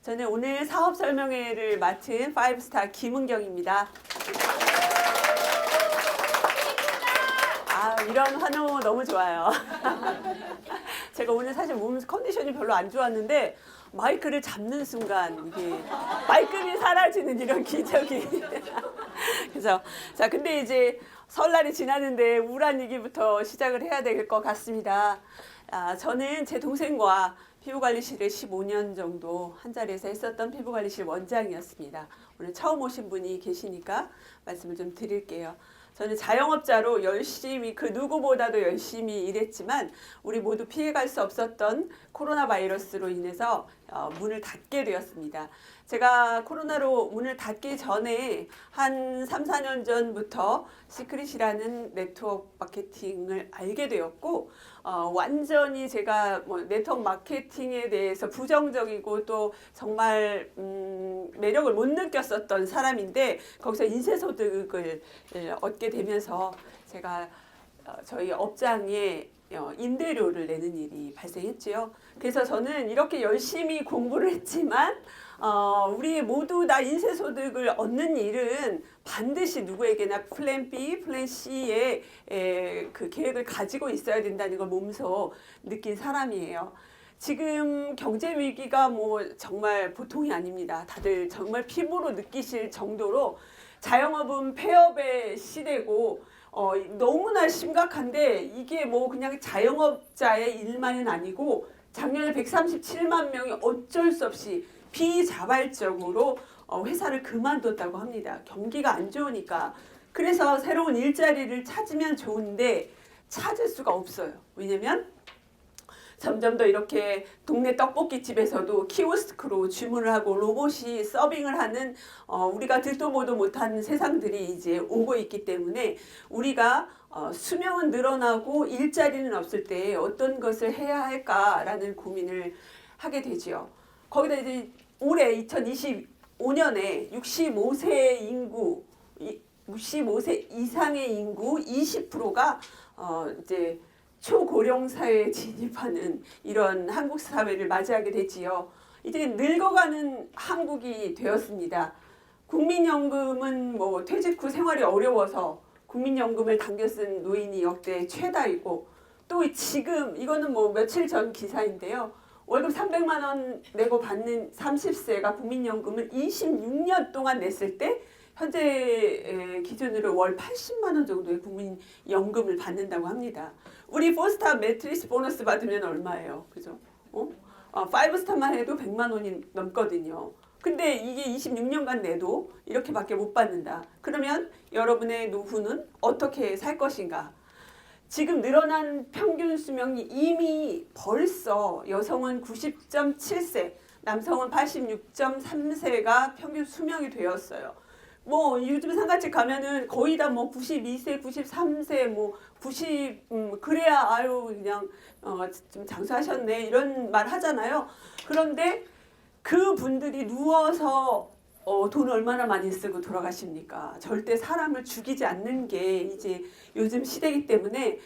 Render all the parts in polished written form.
저는 오늘 사업 설명회를 맡은 5스타 김은경입니다. 이런 환호 너무 좋아요. 제가 오늘 사실 몸 컨디션이 별로 안 좋았는데 마이크를 잡는 순간 이게 말끔히 사라지는 이런 기적이. 그래서 자, 근데 이제 설날이 지났는데 우울한 얘기부터 시작을 해야 될 것 같습니다. 저는 제 동생과 피부관리실을 15년 정도 한 자리에서 했었던 피부관리실 원장이었습니다. 오늘 처음 오신 분이 계시니까 말씀을 좀 드릴게요. 저는 자영업자로 열심히 그 누구보다도 열심히 일했지만 우리 모두 피해갈 수 없었던 코로나 바이러스로 인해서 문을 닫게 되었습니다. 제가 코로나로 문을 닫기 전에 한 3, 4년 전부터 시크릿이라는 네트워크 마케팅을 알게 되었고 완전히 제가 네트워크 마케팅에 대해서 부정적이고 또 정말 매력을 못 느꼈었던 사람인데 거기서 인쇄소득을 얻게 되면서 제가 저희 업장에 임대료를 내는 일이 발생했지요. 그래서 저는 이렇게 열심히 공부를 했지만 우리 모두 다 인쇄소득을 얻는 일은 반드시 누구에게나 플랜 B, 플랜 C의 그 계획을 가지고 있어야 된다는 걸 몸소 느낀 사람이에요. 지금 경제 위기가 정말 보통이 아닙니다. 다들 정말 피부로 느끼실 정도로 자영업은 폐업의 시대고 너무나 심각한데 이게 그냥 자영업자의 일만은 아니고 작년에 137만 명이 어쩔 수 없이 비자발적으로 회사를 그만뒀다고 합니다. 경기가 안 좋으니까. 그래서 새로운 일자리를 찾으면 좋은데 찾을 수가 없어요. 왜냐면 점점 더 이렇게 동네 떡볶이집에서도 키오스크로 주문을 하고 로봇이 서빙을 하는 우리가 듣도 보도 못하는 세상들이 이제 오고 있기 때문에 우리가 수명은 늘어나고 일자리는 없을 때 어떤 것을 해야 할까라는 고민을 하게 되지요. 거기다 이제 올해 2025년에 65세 인구, 65세 이상의 인구 20%가 이제 초고령 사회에 진입하는 이런 한국 사회를 맞이하게 되지요. 이제 늙어가는 한국이 되었습니다. 국민연금은 퇴직 후 생활이 어려워서 국민연금을 당겨 쓴 노인이 역대 최다이고 또 지금 이거는 며칠 전 기사인데요. 월급 300만 원 내고 받는 30세가 국민연금을 26년 동안 냈을 때 현재 기준으로 월 80만 원 정도의 국민연금을 받는다고 합니다. 우리 4스타 매트리스 보너스 받으면 얼마예요? 그죠? 5스타만 해도 100만 원이 넘거든요. 근데 이게 26년간 내도 이렇게밖에 못 받는다. 그러면 여러분의 노후는 어떻게 살 것인가? 지금 늘어난 평균 수명이 이미 벌써 여성은 90.7세, 남성은 86.3세가 평균 수명이 되었어요. 요즘 상가집 가면은 거의 다 92세, 93세, 90, 그래야 그냥 좀 장수하셨네 이런 말 하잖아요. 그런데 그 분들이 누워서 돈 얼마나 많이 쓰고 돌아가십니까? 절대 사람을 죽이지 않는 게 이제 요즘 시대이기 때문에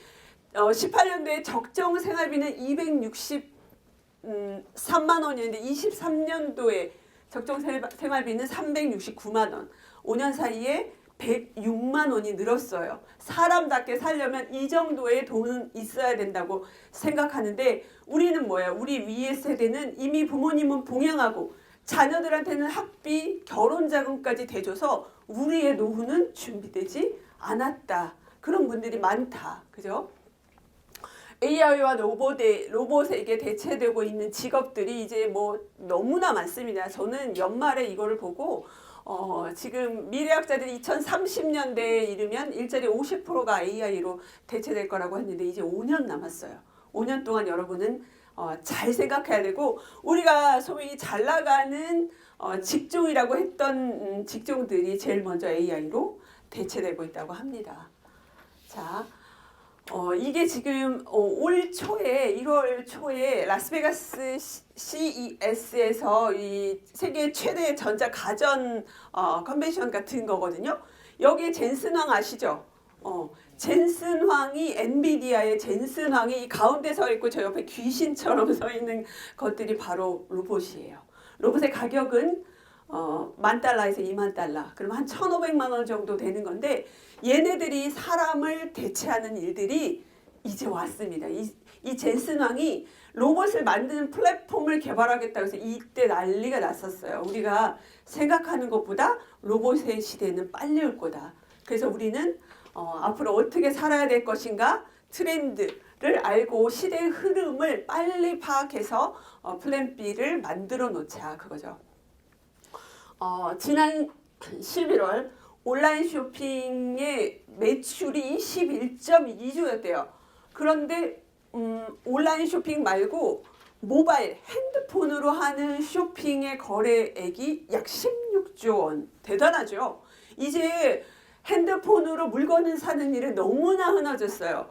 18년도에 적정 생활비는 263만 원이었는데 23년도에 적정 생활비는 369만 원. 5년 사이에 106만 원이 늘었어요. 사람답게 살려면 이 정도의 돈은 있어야 된다고 생각하는데 우리는 뭐예요? 우리 위의 세대는 이미 부모님은 봉양하고 자녀들한테는 학비, 결혼 자금까지 대줘서 우리의 노후는 준비되지 않았다. 그런 분들이 많다. 그죠? AI와 로봇에게 대체되고 있는 직업들이 이제 너무나 많습니다. 저는 연말에 이거를 보고 지금 미래학자들이 2030년대에 이르면 일자리 50%가 AI로 대체될 거라고 했는데 이제 5년 남았어요. 5년 동안 여러분은 잘 생각해야 되고 우리가 소위 잘 나가는 직종이라고 했던 직종들이 제일 먼저 AI로 대체되고 있다고 합니다. 자, 이게 지금 올 초에 1월 초에 라스베가스 CES에서 이 세계 최대 전자 가전 컨벤션 같은 거거든요. 여기에 젠슨 황 아시죠? 젠슨 황이 엔비디아의 젠슨 황이 가운데 서 있고 저 옆에 귀신처럼 서 있는 것들이 바로 로봇이에요. 로봇의 가격은 10,000달러에서 20,000달러, 그럼 한 1,500만 원 정도 되는 건데 얘네들이 사람을 대체하는 일들이 이제 왔습니다. 이 젠슨 왕이 로봇을 만드는 플랫폼을 개발하겠다고 해서 이때 난리가 났었어요. 우리가 생각하는 것보다 로봇의 시대는 빨리 올 거다. 그래서 우리는 앞으로 어떻게 살아야 될 것인가 트렌드를 알고 시대의 흐름을 빨리 파악해서 플랜 B를 만들어 놓자 그거죠. 지난 11월 온라인 쇼핑의 매출이 11.2조였대요. 그런데 온라인 쇼핑 말고 모바일 핸드폰으로 하는 쇼핑의 거래액이 약 16조 원. 대단하죠. 이제 핸드폰으로 물건을 사는 일은 너무나 흔해졌어요.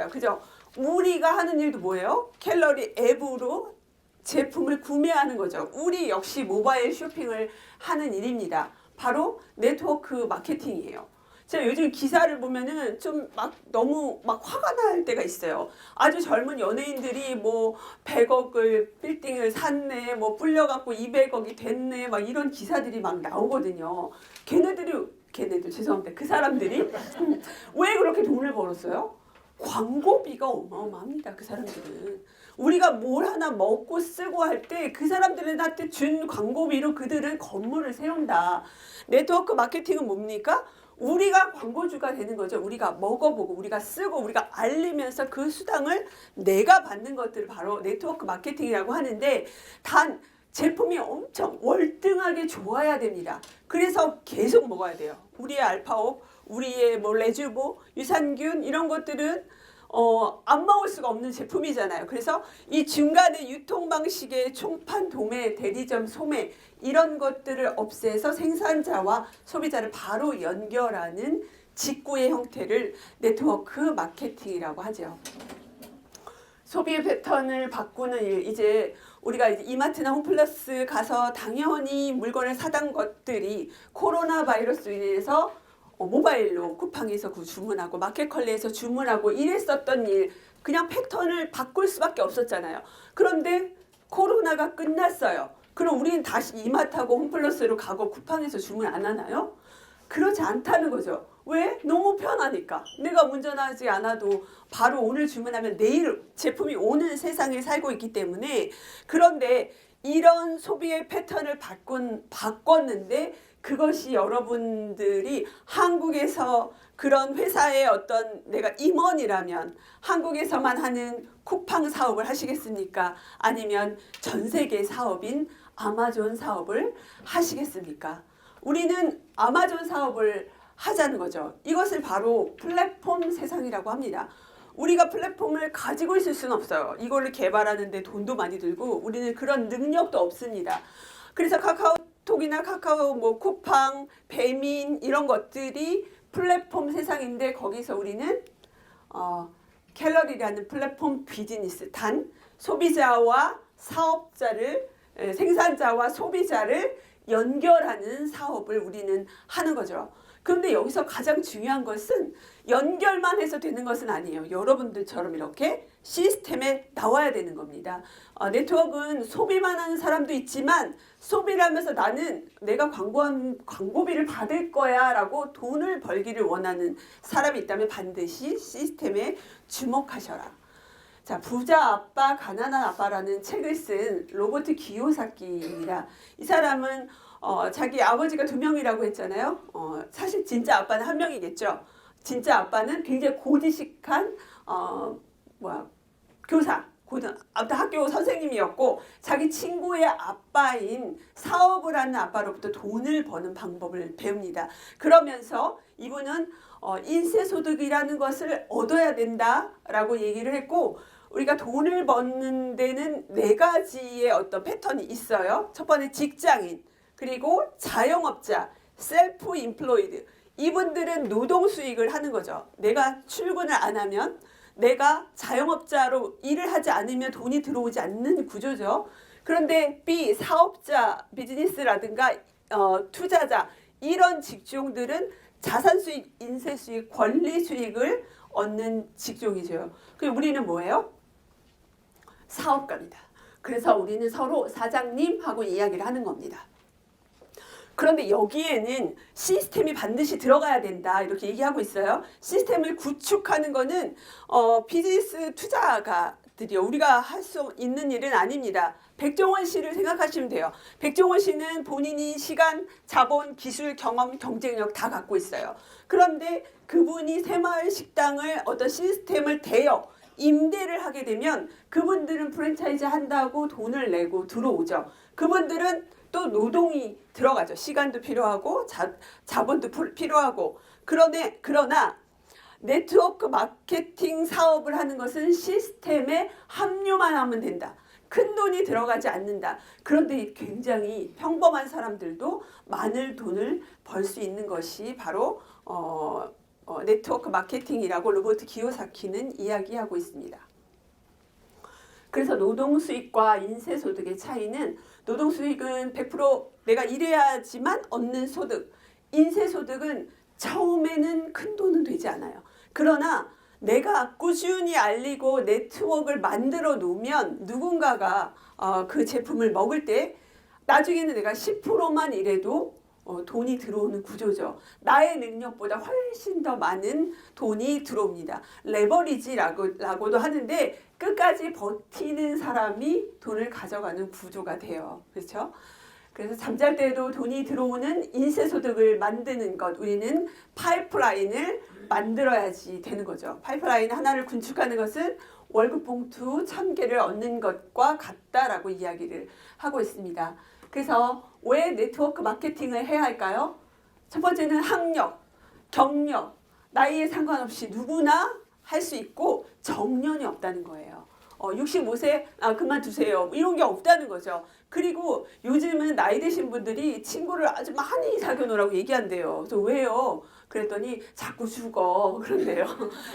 그죠? 우리가 하는 일도 뭐예요? 갤러리 앱으로 제품을 구매하는 거죠. 우리 역시 모바일 쇼핑을 하는 일입니다. 바로 네트워크 마케팅이에요. 제가 요즘 기사를 보면은 좀 너무 화가 날 때가 있어요. 아주 젊은 연예인들이 뭐 100억을 빌딩을 샀네, 뭐 불려갖고 200억이 됐네, 막 이런 기사들이 막 나오거든요. 걔네들 죄송합니다. 그 사람들이 왜 그렇게 돈을 벌었어요? 광고비가 어마어마합니다. 그 사람들은. 우리가 뭘 하나 먹고 쓰고 할 때 그 사람들한테 준 광고비로 그들은 건물을 세운다. 네트워크 마케팅은 뭡니까? 우리가 광고주가 되는 거죠. 우리가 먹어보고 우리가 쓰고 우리가 알리면서 그 수당을 내가 받는 것들을 바로 네트워크 마케팅이라고 하는데 단 제품이 엄청 월등하게 좋아야 됩니다. 그래서 계속 먹어야 돼요. 우리의 알파옥, 우리의 뭐 레주보, 유산균 이런 것들은 안 먹을 수가 없는 제품이잖아요. 그래서 이 중간에 유통 방식의 총판, 도매, 대리점, 소매 이런 것들을 없애서 생산자와 소비자를 바로 연결하는 직구의 형태를 네트워크 마케팅이라고 하죠. 소비 패턴을 바꾸는 일, 이제 우리가 이마트나 홈플러스 가서 당연히 물건을 사던 것들이 코로나 바이러스로 인해서 모바일로 쿠팡에서 주문하고 마켓컬리에서 주문하고 이랬었던 일, 그냥 패턴을 바꿀 수밖에 없었잖아요. 그런데 코로나가 끝났어요. 그럼 우리는 다시 이마트하고 홈플러스로 가고 쿠팡에서 주문 안 하나요? 그렇지 않다는 거죠. 왜? 너무 편하니까. 내가 운전하지 않아도 바로 오늘 주문하면 내일 제품이 오는 세상에 살고 있기 때문에. 그런데 이런 소비의 패턴을 바꿨는데 그것이 여러분들이 한국에서 그런 회사의 어떤 내가 임원이라면 한국에서만 하는 쿠팡 사업을 하시겠습니까? 아니면 전 세계 사업인 아마존 사업을 하시겠습니까? 우리는 아마존 사업을 하자는 거죠. 이것을 바로 플랫폼 세상이라고 합니다. 우리가 플랫폼을 가지고 있을 수는 없어요. 이거를 개발하는데 돈도 많이 들고 우리는 그런 능력도 없습니다. 그래서 카카오톡이나 카카오 뭐 쿠팡, 배민 이런 것들이 플랫폼 세상인데 거기서 우리는 캘러리라는 플랫폼 비즈니스, 단 소비자와 사업자를 생산자와 소비자를 연결하는 사업을 우리는 하는 거죠. 그런데 여기서 가장 중요한 것은 연결만 해서 되는 것은 아니에요. 여러분들처럼 이렇게 시스템에 나와야 되는 겁니다. 네트워크는 소비만 하는 사람도 있지만 소비를 하면서 나는 내가 광고비를 받을 거야 라고 돈을 벌기를 원하는 사람이 있다면 반드시 시스템에 주목하셔라. 자, 부자 아빠, 가난한 아빠라는 책을 쓴 로버트 기요사키입니다. 이 사람은 자기 아버지가 2명이라고 했잖아요. 사실 진짜 아빠는 1명이겠죠. 진짜 아빠는 굉장히 고지식한 교사, 아무튼 학교 선생님이었고 자기 친구의 아빠인 사업을 하는 아빠로부터 돈을 버는 방법을 배웁니다. 그러면서 이분은 인세소득이라는 것을 얻어야 된다라고 얘기를 했고 우리가 돈을 버는 데는 4가지의 어떤 패턴이 있어요. 첫 번째 직장인, 그리고 자영업자, 셀프 임플로이드. 이분들은 노동 수익을 하는 거죠. 내가 출근을 안 하면 내가 자영업자로 일을 하지 않으면 돈이 들어오지 않는 구조죠. 그런데 B, 사업자, 비즈니스라든가 투자자 이런 직종들은 자산 수익, 인세 수익, 권리 수익을 얻는 직종이죠. 그럼 우리는 뭐예요? 사업가입니다. 그래서 우리는 서로 사장님하고 이야기를 하는 겁니다. 그런데 여기에는 시스템이 반드시 들어가야 된다 이렇게 얘기하고 있어요. 시스템을 구축하는 거는 비즈니스 투자가들이요. 우리가 할 수 있는 일은 아닙니다. 백종원 씨를 생각하시면 돼요. 백종원 씨는 본인이 시간, 자본, 기술, 경험, 경쟁력 다 갖고 있어요. 그런데 그분이 새마을 식당을 어떤 시스템을 대여, 임대를 하게 되면 그분들은 프랜차이즈 한다고 돈을 내고 들어오죠. 그분들은 또 노동이 들어가죠. 시간도 필요하고 자본도 필요하고. 그러나 네트워크 마케팅 사업을 하는 것은 시스템에 합류만 하면 된다. 큰 돈이 들어가지 않는다. 그런데 굉장히 평범한 사람들도 많은 돈을 벌 수 있는 것이 바로 네트워크 마케팅이라고 로버트 기요사키는 이야기하고 있습니다. 그래서 노동수익과 인세소득의 차이는 노동수익은 100% 내가 일해야지만 얻는 소득, 인세소득은 처음에는 큰 돈은 되지 않아요. 그러나 내가 꾸준히 알리고 네트워크를 만들어 놓으면 누군가가 그 제품을 먹을 때 나중에는 내가 10%만 일해도 돈이 들어오는 구조죠. 나의 능력보다 훨씬 더 많은 돈이 들어옵니다. 레버리지라고도 하는데 끝까지 버티는 사람이 돈을 가져가는 구조가 돼요. 그렇죠? 그래서 잠잘 때도 돈이 들어오는 인세소득을 만드는 것, 우리는 파이프라인을 만들어야지 되는 거죠. 파이프라인 하나를 구축하는 것은 월급 봉투 1000개를 얻는 것과 같다라고 이야기를 하고 있습니다. 그래서 왜 네트워크 마케팅을 해야 할까요? 첫 번째는 학력, 경력, 나이에 상관없이 누구나 할 수 있고 정년이 없다는 거예요. 65세 그만두세요. 이런 게 없다는 거죠. 그리고 요즘은 나이 드신 분들이 친구를 아주 많이 사귀어 놓으라고 얘기한대요. 그래서 왜요? 그랬더니 자꾸 죽어 그런데요.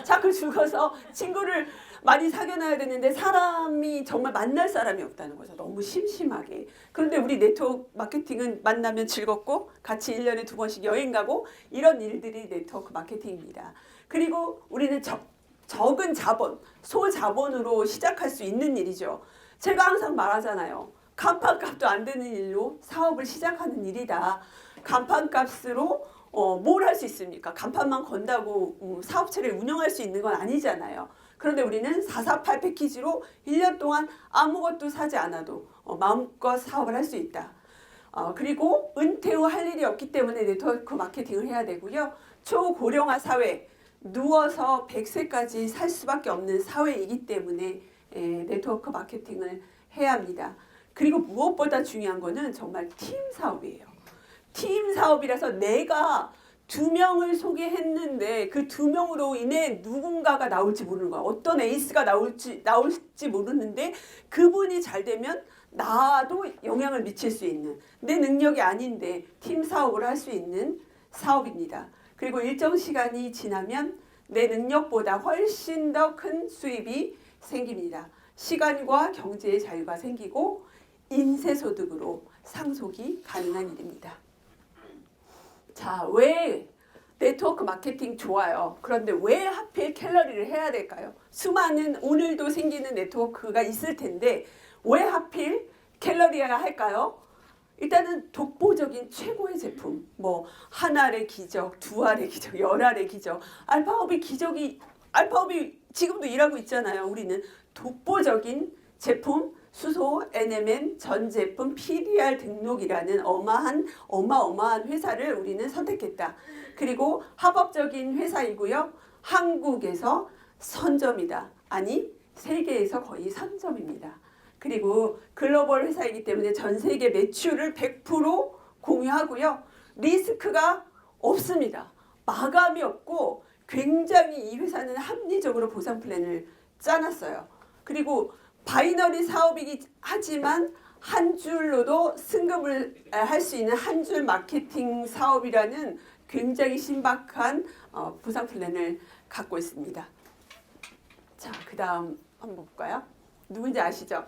자꾸 죽어서 친구를 많이 사귀어놔야 되는데 사람이 정말 만날 사람이 없다는 거죠. 너무 심심하게. 그런데 우리 네트워크 마케팅은 만나면 즐겁고 같이 1년에 2번씩 여행 가고 이런 일들이 네트워크 마케팅입니다. 그리고 우리는 적은 자본, 소자본으로 시작할 수 있는 일이죠. 제가 항상 말하잖아요. 간판값도 안 되는 일로 사업을 시작하는 일이다. 간판값으로 뭘 할 수 있습니까? 간판만 건다고 사업체를 운영할 수 있는 건 아니잖아요. 그런데 우리는 448 패키지로 1년 동안 아무것도 사지 않아도 마음껏 사업을 할 수 있다. 그리고 은퇴 후 할 일이 없기 때문에 네트워크 마케팅을 해야 되고요. 초고령화 사회, 누워서 100세까지 살 수밖에 없는 사회이기 때문에 네트워크 마케팅을 해야 합니다. 그리고 무엇보다 중요한 거는 정말 팀 사업이에요. 팀 사업이라서 내가 2명을 소개했는데 그 2명으로 인해 누군가가 나올지 모르는 거야. 어떤 에이스가 나올지 모르는데 그분이 잘 되면 나도 영향을 미칠 수 있는, 내 능력이 아닌데 팀 사업을 할 수 있는 사업입니다. 그리고 일정 시간이 지나면 내 능력보다 훨씬 더 큰 수입이 생깁니다. 시간과 경제의 자유가 생기고 인세소득으로 상속이 가능한 일입니다. 자, 왜 네트워크 마케팅 좋아요? 그런데 왜 하필 갤러리를 해야 될까요? 수많은 오늘도 생기는 네트워크가 있을 텐데 왜 하필 갤러리가 할까요? 일단은 독보적인 최고의 제품, 뭐 한알의 기적, 두알의 기적, 열알의 기적, 알파업의 알파업이 지금도 일하고 있잖아요. 우리는 독보적인 제품, 수소, NMN, 전 제품, PDR 등록이라는 어마어마한 회사를 우리는 선택했다. 그리고 합법적인 회사이고요. 한국에서 선점이다. 아니, 세계에서 거의 선점입니다. 그리고 글로벌 회사이기 때문에 전 세계 매출을 100% 공유하고요. 리스크가 없습니다. 마감이 없고 굉장히 이 회사는 합리적으로 보상 플랜을 짜놨어요. 그리고 바이너리 사업이긴 하지만 한 줄로도 승급을 할 수 있는 한 줄 마케팅 사업이라는 굉장히 신박한 보상 플랜을 갖고 있습니다. 자, 그 다음 한번 볼까요? 누군지 아시죠?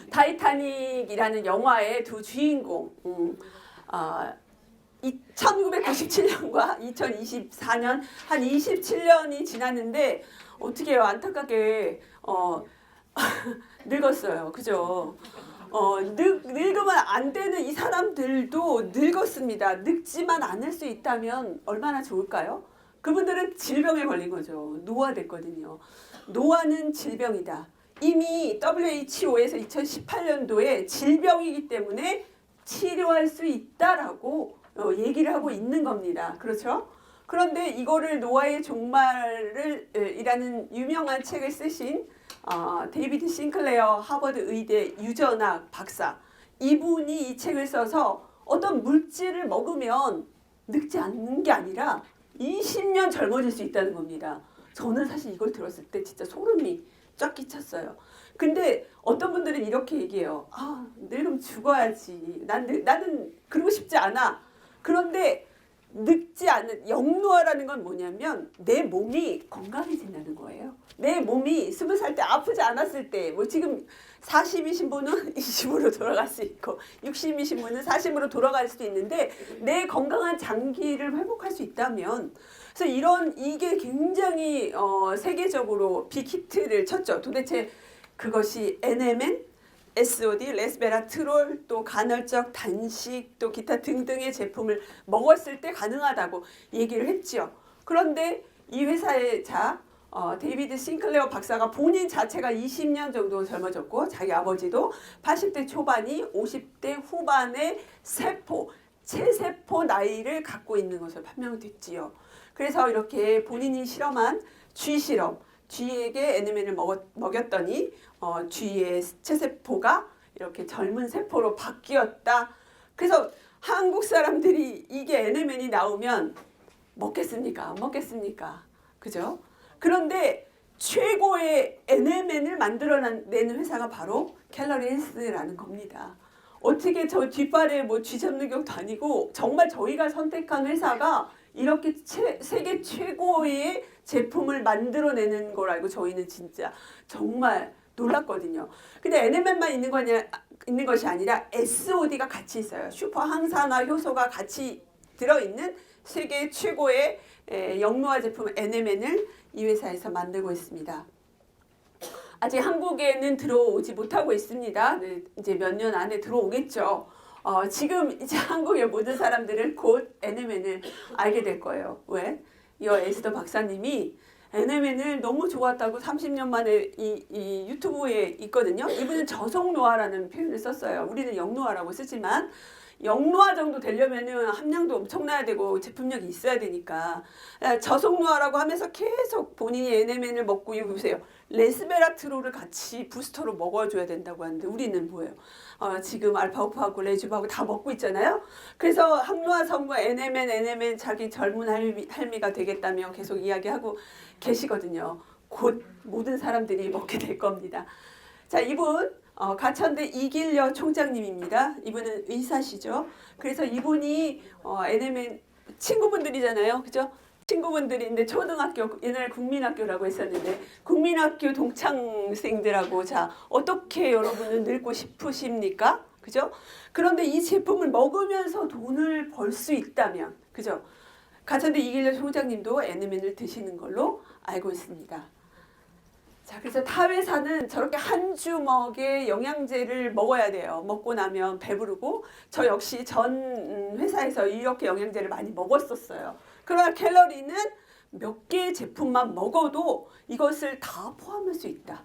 타이타닉이라는 영화의 두 주인공 1997년과 2024년 한 27년이 지났는데 어떻게 해요? 안타깝게 늙었어요. 그죠? 늙으면 안 되는 이 사람들도 늙었습니다. 늙지만 않을 수 있다면 얼마나 좋을까요? 그분들은 질병에 걸린 거죠. 노화됐거든요. 노화는 질병이다. 이미 WHO에서 2018년도에 질병이기 때문에 치료할 수 있다라고 얘기를 하고 있는 겁니다. 그렇죠? 그런데 이거를 노화의 종말을 이라는 유명한 책을 쓰신 데이비드 싱클레어 하버드 의대 유전학 박사, 이분이 이 책을 써서 어떤 물질을 먹으면 늙지 않는 게 아니라 20년 젊어질 수 있다는 겁니다. 저는 사실 이걸 들었을 때 진짜 소름이 쫙 끼쳤어요. 근데 어떤 분들은 이렇게 얘기해요. 늙으면 죽어야지. 나는 그러고 싶지 않아. 그런데 늙지 않은 영노화라는 건 뭐냐면 내 몸이 건강해진다는 거예요. 내 몸이 20살 때 아프지 않았을 때, 뭐 지금 40이신 분은 20으로 돌아갈 수 있고 60이신 분은 40으로 돌아갈 수도 있는데 내 건강한 장기를 회복할 수 있다면, 그래서 이게 굉장히 세계적으로 빅히트를 쳤죠. 도대체 그것이 NMN, SOD, 레스베라트롤, 또 간헐적 단식, 또 기타 등등의 제품을 먹었을 때 가능하다고 얘기를 했지요. 그런데 이 회사의 데이비드 싱클레어 박사가 본인 자체가 20년 정도 젊어졌고 자기 아버지도 80대 초반이 50대 후반의 체세포 나이를 갖고 있는 것을 판명됐지요. 그래서 이렇게 본인이 실험한 쥐 실험, 쥐에게 NMN을 먹였더니 쥐의 체세포가 이렇게 젊은 세포로 바뀌었다. 그래서 한국 사람들이 이게 NMN이 나오면 먹겠습니까? 안 먹겠습니까? 그죠? 그런데 최고의 NMN을 만들어내는 회사가 바로 캘러리 헬스라는 겁니다. 어떻게 저 뒷발에 뭐 쥐 잡는 격도 아니고 정말 저희가 선택한 회사가 이렇게 세계 최고의 제품을 만들어내는 걸 알고 저희는 진짜 정말 놀랐거든요. 근데 NMN만 있는 것이 아니라 SOD가 같이 있어요. 슈퍼 항산화 효소가 같이 들어있는 세계 최고의 영노화 제품 NMN을 이 회사에서 만들고 있습니다. 아직 한국에는 들어오지 못하고 있습니다. 네, 이제 몇 년 안에 들어오겠죠. 지금 이제 한국의 모든 사람들은 곧 NMN을 알게 될 거예요. 왜? 이 에스더 박사님이 NMN을 너무 좋았다고 30년 만에 이 유튜브에 있거든요. 이분은 저속노화라는 표현을 썼어요. 우리는 영노화라고 쓰지만 영노화 정도 되려면은 함량도 엄청나야 되고 제품력이 있어야 되니까 저속노화라고 하면서 계속 본인이 NMN을 먹고, 이거 보세요. 레스베라트롤을 같이 부스터로 먹어줘야 된다고 하는데 우리는 뭐예요? 지금 알파오프하고 레주하고 다 먹고 있잖아요. 그래서 항노화 성분 NMN 자기 젊은 할미가 되겠다며 계속 이야기하고 계시거든요. 곧 모든 사람들이 먹게 될 겁니다. 자, 이분 가천대 이길려 총장님입니다. 이분은 의사시죠. 그래서 이분이 NMN 친구분들이잖아요. 그죠? 친구분들인데 초등학교, 옛날 국민학교라고 했었는데 국민학교 동창생들하고 자, 어떻게 여러분은 늙고 싶으십니까? 그죠? 그런데 이 제품을 먹으면서 돈을 벌 수 있다면, 그죠? 가천대 이길려 총장님도 NMN을 드시는 걸로 알고 있습니다. 자, 그래서 타 회사는 저렇게 한 주먹의 영양제를 먹어야 돼요. 먹고 나면 배부르고, 저 역시 전 회사에서 이렇게 영양제를 많이 먹었었어요. 그러나 캘러리는 몇 개의 제품만 먹어도 이것을 다 포함할 수 있다.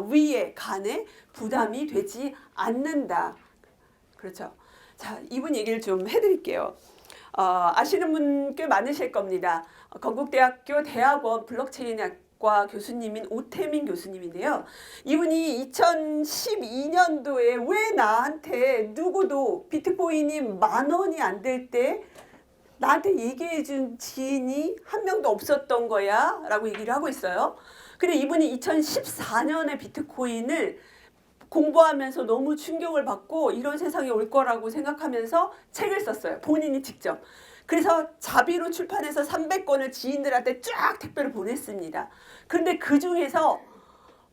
위에, 간에 부담이 되지 않는다. 그렇죠. 자, 이분 얘기를 좀 해드릴게요. 아시는 분 꽤 많으실 겁니다. 건국대학교 대학원 블록체인학과 교수님인 오태민 교수님인데요. 이분이 2012년도에 왜 나한테 누구도 비트코인이 10,000원이 안 될 때 나한테 얘기해준 지인이 한 명도 없었던 거야 라고 얘기를 하고 있어요. 근데 이분이 2014년에 비트코인을 공부하면서 너무 충격을 받고 이런 세상이 올 거라고 생각하면서 책을 썼어요. 본인이 직접. 그래서 자비로 출판해서 300권을 지인들한테 쫙 택배를 보냈습니다. 근데 그 중에서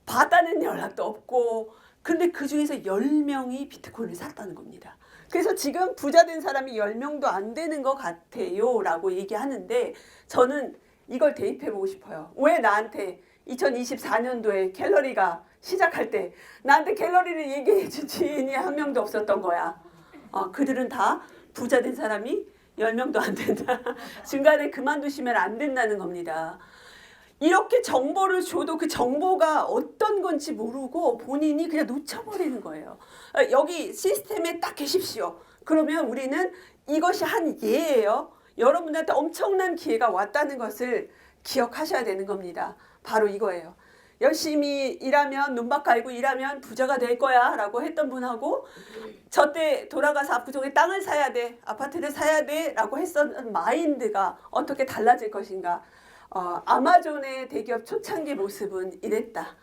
받아낸 연락도 없고, 근데 그 중에서 10명이 비트코인을 샀다는 겁니다. 그래서 지금 부자 된 사람이 10명도 안 되는 것 같아요 라고 얘기하는데, 저는 이걸 대입해 보고 싶어요. 왜 나한테 2024년도에 캘러리가 시작할 때 나한테 갤러리를 얘기해 준 지인이 한 명도 없었던 거야. 그들은 다 부자 된 사람이 10명도 안 된다. 중간에 그만두시면 안 된다는 겁니다. 이렇게 정보를 줘도 그 정보가 어떤 건지 모르고 본인이 그냥 놓쳐버리는 거예요. 여기 시스템에 딱 계십시오. 그러면 우리는 이것이 한 예예요. 여러분한테 엄청난 기회가 왔다는 것을 기억하셔야 되는 겁니다. 바로 이거예요. 열심히 일하면 눈밭 갈고 일하면 부자가 될 거야 라고 했던 분하고 저때 돌아가서 압구정에 땅을 사야 돼, 아파트를 사야 돼 라고 했었던 마인드가 어떻게 달라질 것인가. 아마존의 대기업 초창기 모습은 이랬다.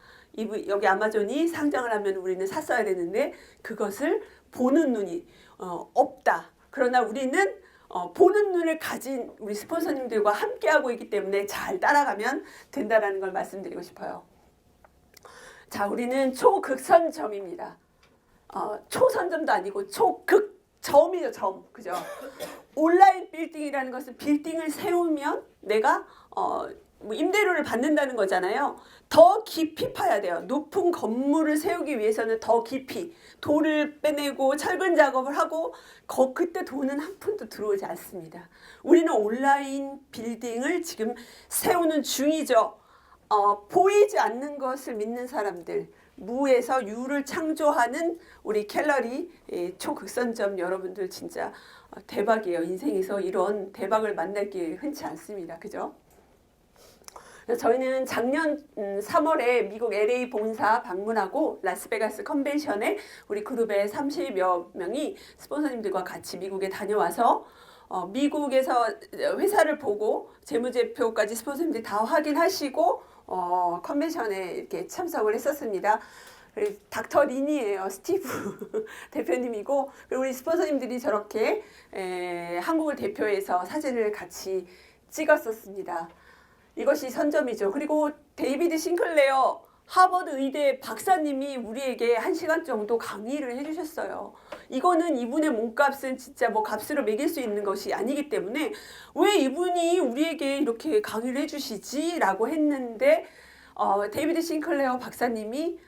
여기 아마존이 상장을 하면 우리는 샀어야 되는데 그것을 보는 눈이 없다. 그러나 우리는 보는 눈을 가진 우리 스폰서님들과 함께하고 있기 때문에 잘 따라가면 된다는 걸 말씀드리고 싶어요. 자, 우리는 초극선점입니다. 초선점도 아니고 초극점이죠, 점. 그죠? 온라인 빌딩이라는 것은 빌딩을 세우면 내가 뭐 임대료를 받는다는 거잖아요. 더 깊이 파야 돼요. 높은 건물을 세우기 위해서는 더 깊이 돌을 빼내고 철근 작업을 하고 그때 돈은 한 푼도 들어오지 않습니다. 우리는 온라인 빌딩을 지금 세우는 중이죠. 보이지 않는 것을 믿는 사람들, 무에서 유를 창조하는 우리 갤러리 초극선점 여러분들 진짜 대박이에요. 인생에서 이런 대박을 만날 게 흔치 않습니다. 그죠? 저희는 작년 3월에 미국 LA 본사 방문하고 라스베가스 컨벤션에 우리 그룹의 30여 명이 스폰서님들과 같이 미국에 다녀와서 미국에서 회사를 보고 재무제표까지 스폰서님들이 다 확인하시고 컨벤션에 이렇게 참석을 했었습니다. 닥터 린이에요. 스티브 대표님이고 그리고 우리 스폰서님들이 저렇게 한국을 대표해서 사진을 같이 찍었었습니다. 이것이 선점이죠. 그리고 데이비드 싱클레어 하버드 의대 박사님이 우리에게 1시간 정도 강의를 해주셨어요. 이거는 이분의 몸값은 진짜 뭐 값으로 매길 수 있는 것이 아니기 때문에 왜 이분이 우리에게 이렇게 강의를 해주시지? 라고 했는데 데이비드 싱클레어 박사님이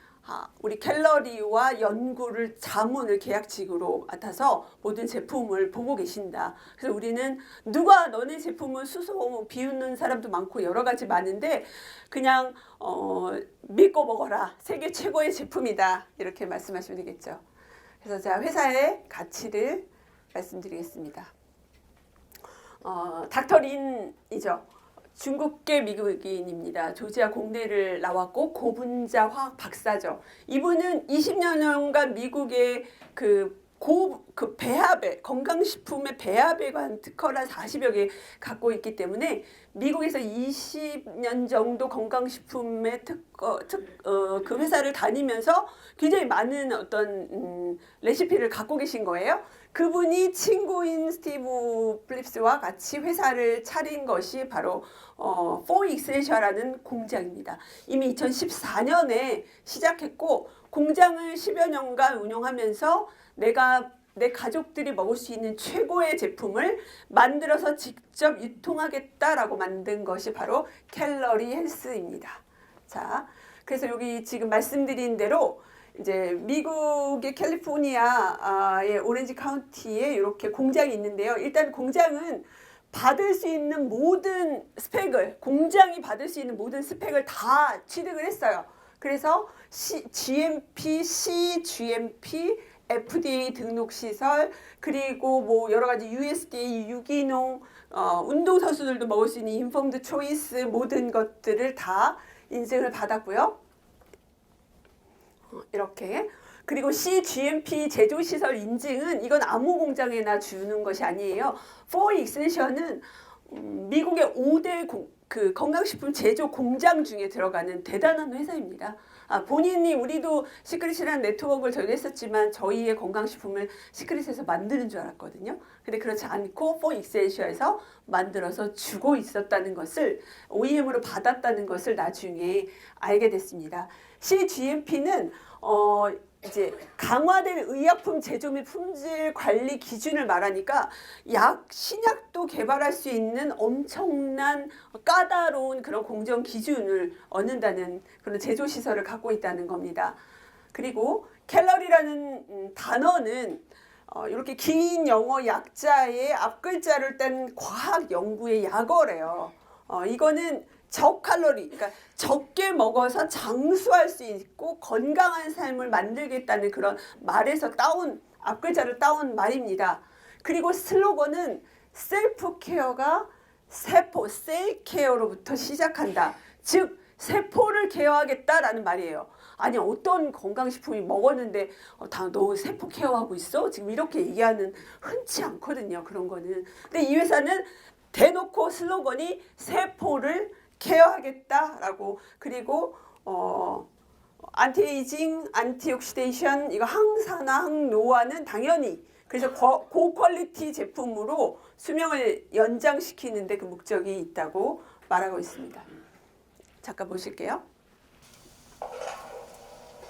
우리 갤러리와 연구를 자문을 계약직으로 맡아서 모든 제품을 보고 계신다. 그래서 우리는 누가 너네 제품을 수소 비웃는 사람도 많고 여러 가지 많은데 그냥 믿고 먹어라. 세계 최고의 제품이다. 이렇게 말씀하시면 되겠죠. 그래서 자 회사의 가치를 말씀드리겠습니다. 닥터 린이죠. 중국계 미국인입니다. 조지아 공대를 나왔고 고분자 화학 박사죠. 이분은 20년간 미국의 그 배합에 건강식품의 배합에 관한 특허를 40여 개 갖고 있기 때문에 미국에서 20년 정도 건강식품의 그 회사를 다니면서 굉장히 많은 어떤 레시피를 갖고 계신 거예요. 그분이 친구인 스티브 플립스와 같이 회사를 차린 것이 바로 포익센셜라는 공장입니다. 이미 2014년에 시작했고 공장을 10여 년간 운영하면서 내 가족들이 먹을 수 있는 최고의 제품을 만들어서 직접 유통하겠다라고 만든 것이 바로 갤러리 헬스입니다. 자, 그래서 여기 지금 말씀드린 대로 이제 미국의 캘리포니아의 오렌지 카운티에 이렇게 공장이 있는데요. 일단 공장은 받을 수 있는 모든 스펙을 공장이 받을 수 있는 모든 스펙을 다 취득을 했어요. 그래서 GMP, CGMP, FDA 등록 시설 그리고 뭐 여러 가지 USDA 유기농 운동선수들도 먹을 수 있는 인폼드 초이스 모든 것들을 다 인증을 받았고요. 이렇게 그리고 CGMP 제조시설 인증은 이건 아무 공장에나 주는 것이 아니에요. 포익센셜은 미국의 5대 그 건강식품 제조 공장 중에 들어가는 대단한 회사입니다. 본인이 우리도 시크릿이라는 네트워크를 저희도 했었지만 저희의 건강식품을 시크릿에서 만드는 줄 알았거든요. 근데 그렇지 않고 포익센셜에서 만들어서 주고 있었다는 것을 OEM으로 받았다는 것을 나중에 알게 됐습니다. CGMP는 이제 강화된 의약품 제조 및 품질 관리 기준을 말하니까 신약도 개발할 수 있는 엄청난 까다로운 그런 공정 기준을 얻는다는 그런 제조 시설을 갖고 있다는 겁니다. 그리고 캘러리라는 단어는 이렇게 긴 영어 약자의 앞글자를 뗀 과학 연구의 약어래요. 이거는 저칼로리, 그러니까 적게 먹어서 장수할 수 있고 건강한 삶을 만들겠다는 그런 말에서 앞글자를 따온 말입니다. 그리고 슬로건은 셀프 케어가 셀 케어로부터 시작한다. 즉 세포를 케어하겠다라는 말이에요. 아니 어떤 건강식품이 먹었는데 너 세포 케어하고 있어? 지금 이렇게 얘기하는 흔치 않거든요. 그런 거는. 근데 이 회사는 대놓고 슬로건이 세포를 케어하겠다라고, 그리고 안티에이징, 안티옥시데이션, 이거 항산화, 항노화는 당연히, 그래서 고퀄리티 제품으로 수명을 연장시키는데 그 목적이 있다고 말하고 있습니다. 잠깐 보실게요.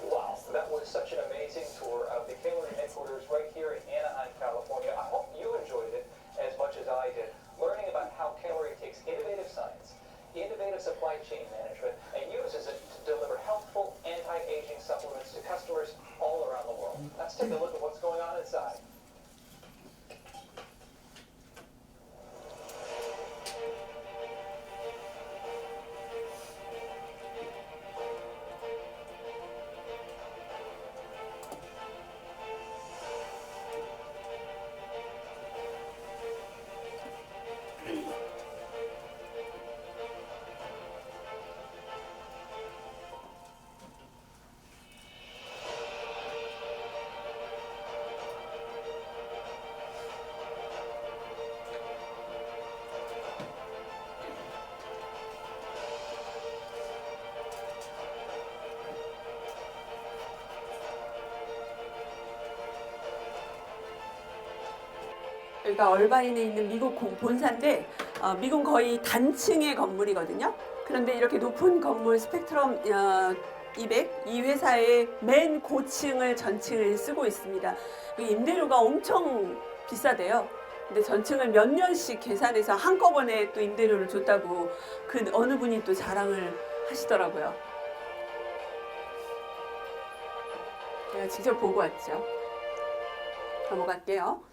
Wow, that was such an amazing tour of the Callery headquarters right here in Anaheim, California. I hope you enjoyed it as much as I did, learning about how Callery takes innovative science, innovative supply chain management, and uses it to deliver healthful anti-aging supplements to customers all around the world. Let's take a look at what's going on inside. 여기가 얼바인에 있는 미국 본사인데 미국 거의 단층의 건물이거든요. 그런데 이렇게 높은 건물 스펙트럼 200, 이 회사의 맨 고층을 전층을 쓰고 있습니다. 임대료가 엄청 비싸대요. 근데 전층을 몇 년씩 계산해서 한꺼번에 또 임대료를 줬다고 그 어느 분이 또 자랑을 하시더라고요. 제가 직접 보고 왔죠. 넘어갈게요.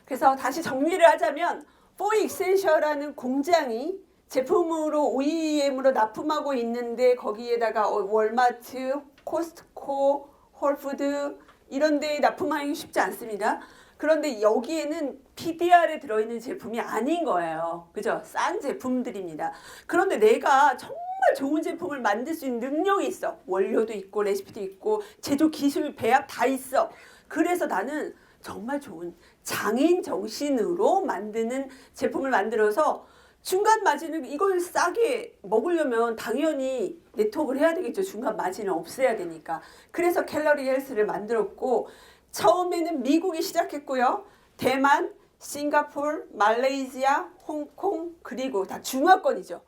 그래서 다시 정리를 하자면 포이 익센셜이라는 공장이 제품으로 OEM으로 납품하고 있는데 거기에다가 월마트, 코스트코, 홀푸드 이런 데에 납품하기 쉽지 않습니다. 그런데 여기에는 PDR에 들어있는 제품이 아닌 거예요. 그죠? 싼 제품들입니다. 그런데 내가 정말 좋은 제품을 만들 수 있는 능력이 있어. 원료도 있고 레시피도 있고 제조 기술 배합 다 있어. 그래서 나는 정말 좋은 장인 정신으로 만드는 제품을 만들어서 중간 마진을 이걸 싸게 먹으려면 당연히 네트워크를 해야 되겠죠. 중간 마진을 없애야 되니까. 그래서 캘러리 헬스를 만들었고 처음에는 미국이 시작했고요. 대만, 싱가포르, 말레이시아, 홍콩 그리고 다 중화권이죠.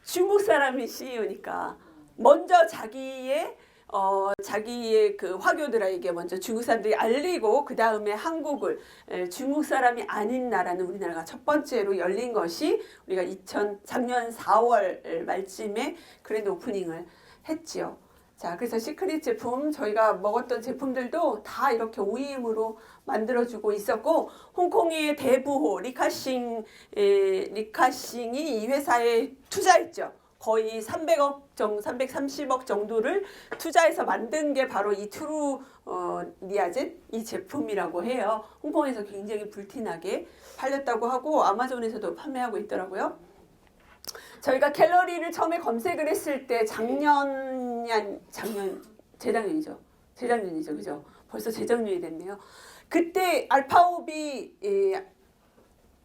중국 사람이 CEO니까 먼저 자기의 그 화교들에게 먼저 중국 사람들이 알리고 그 다음에 한국을 중국 사람이 아닌 나라는 우리나라가 첫 번째로 열린 것이 우리가 작년 4월 말쯤에 그랜드 오프닝을 했지요. 자, 그래서 시크릿 제품 저희가 먹었던 제품들도 다 이렇게 OEM으로 만들어주고 있었고 홍콩의 대부호 리카싱이 이 회사에 투자했죠. 거의 330억 정도를 투자해서 만든 게 바로 이 트루 니아젠 이 제품이라고 해요. 홍콩에서 굉장히 불티나게 팔렸다고 하고 아마존에서도 판매하고 있더라고요. 저희가 캘러리를 처음에 검색을 했을 때 재작년이죠. 그죠? 벌써 재작년이 됐네요. 그때 알파오비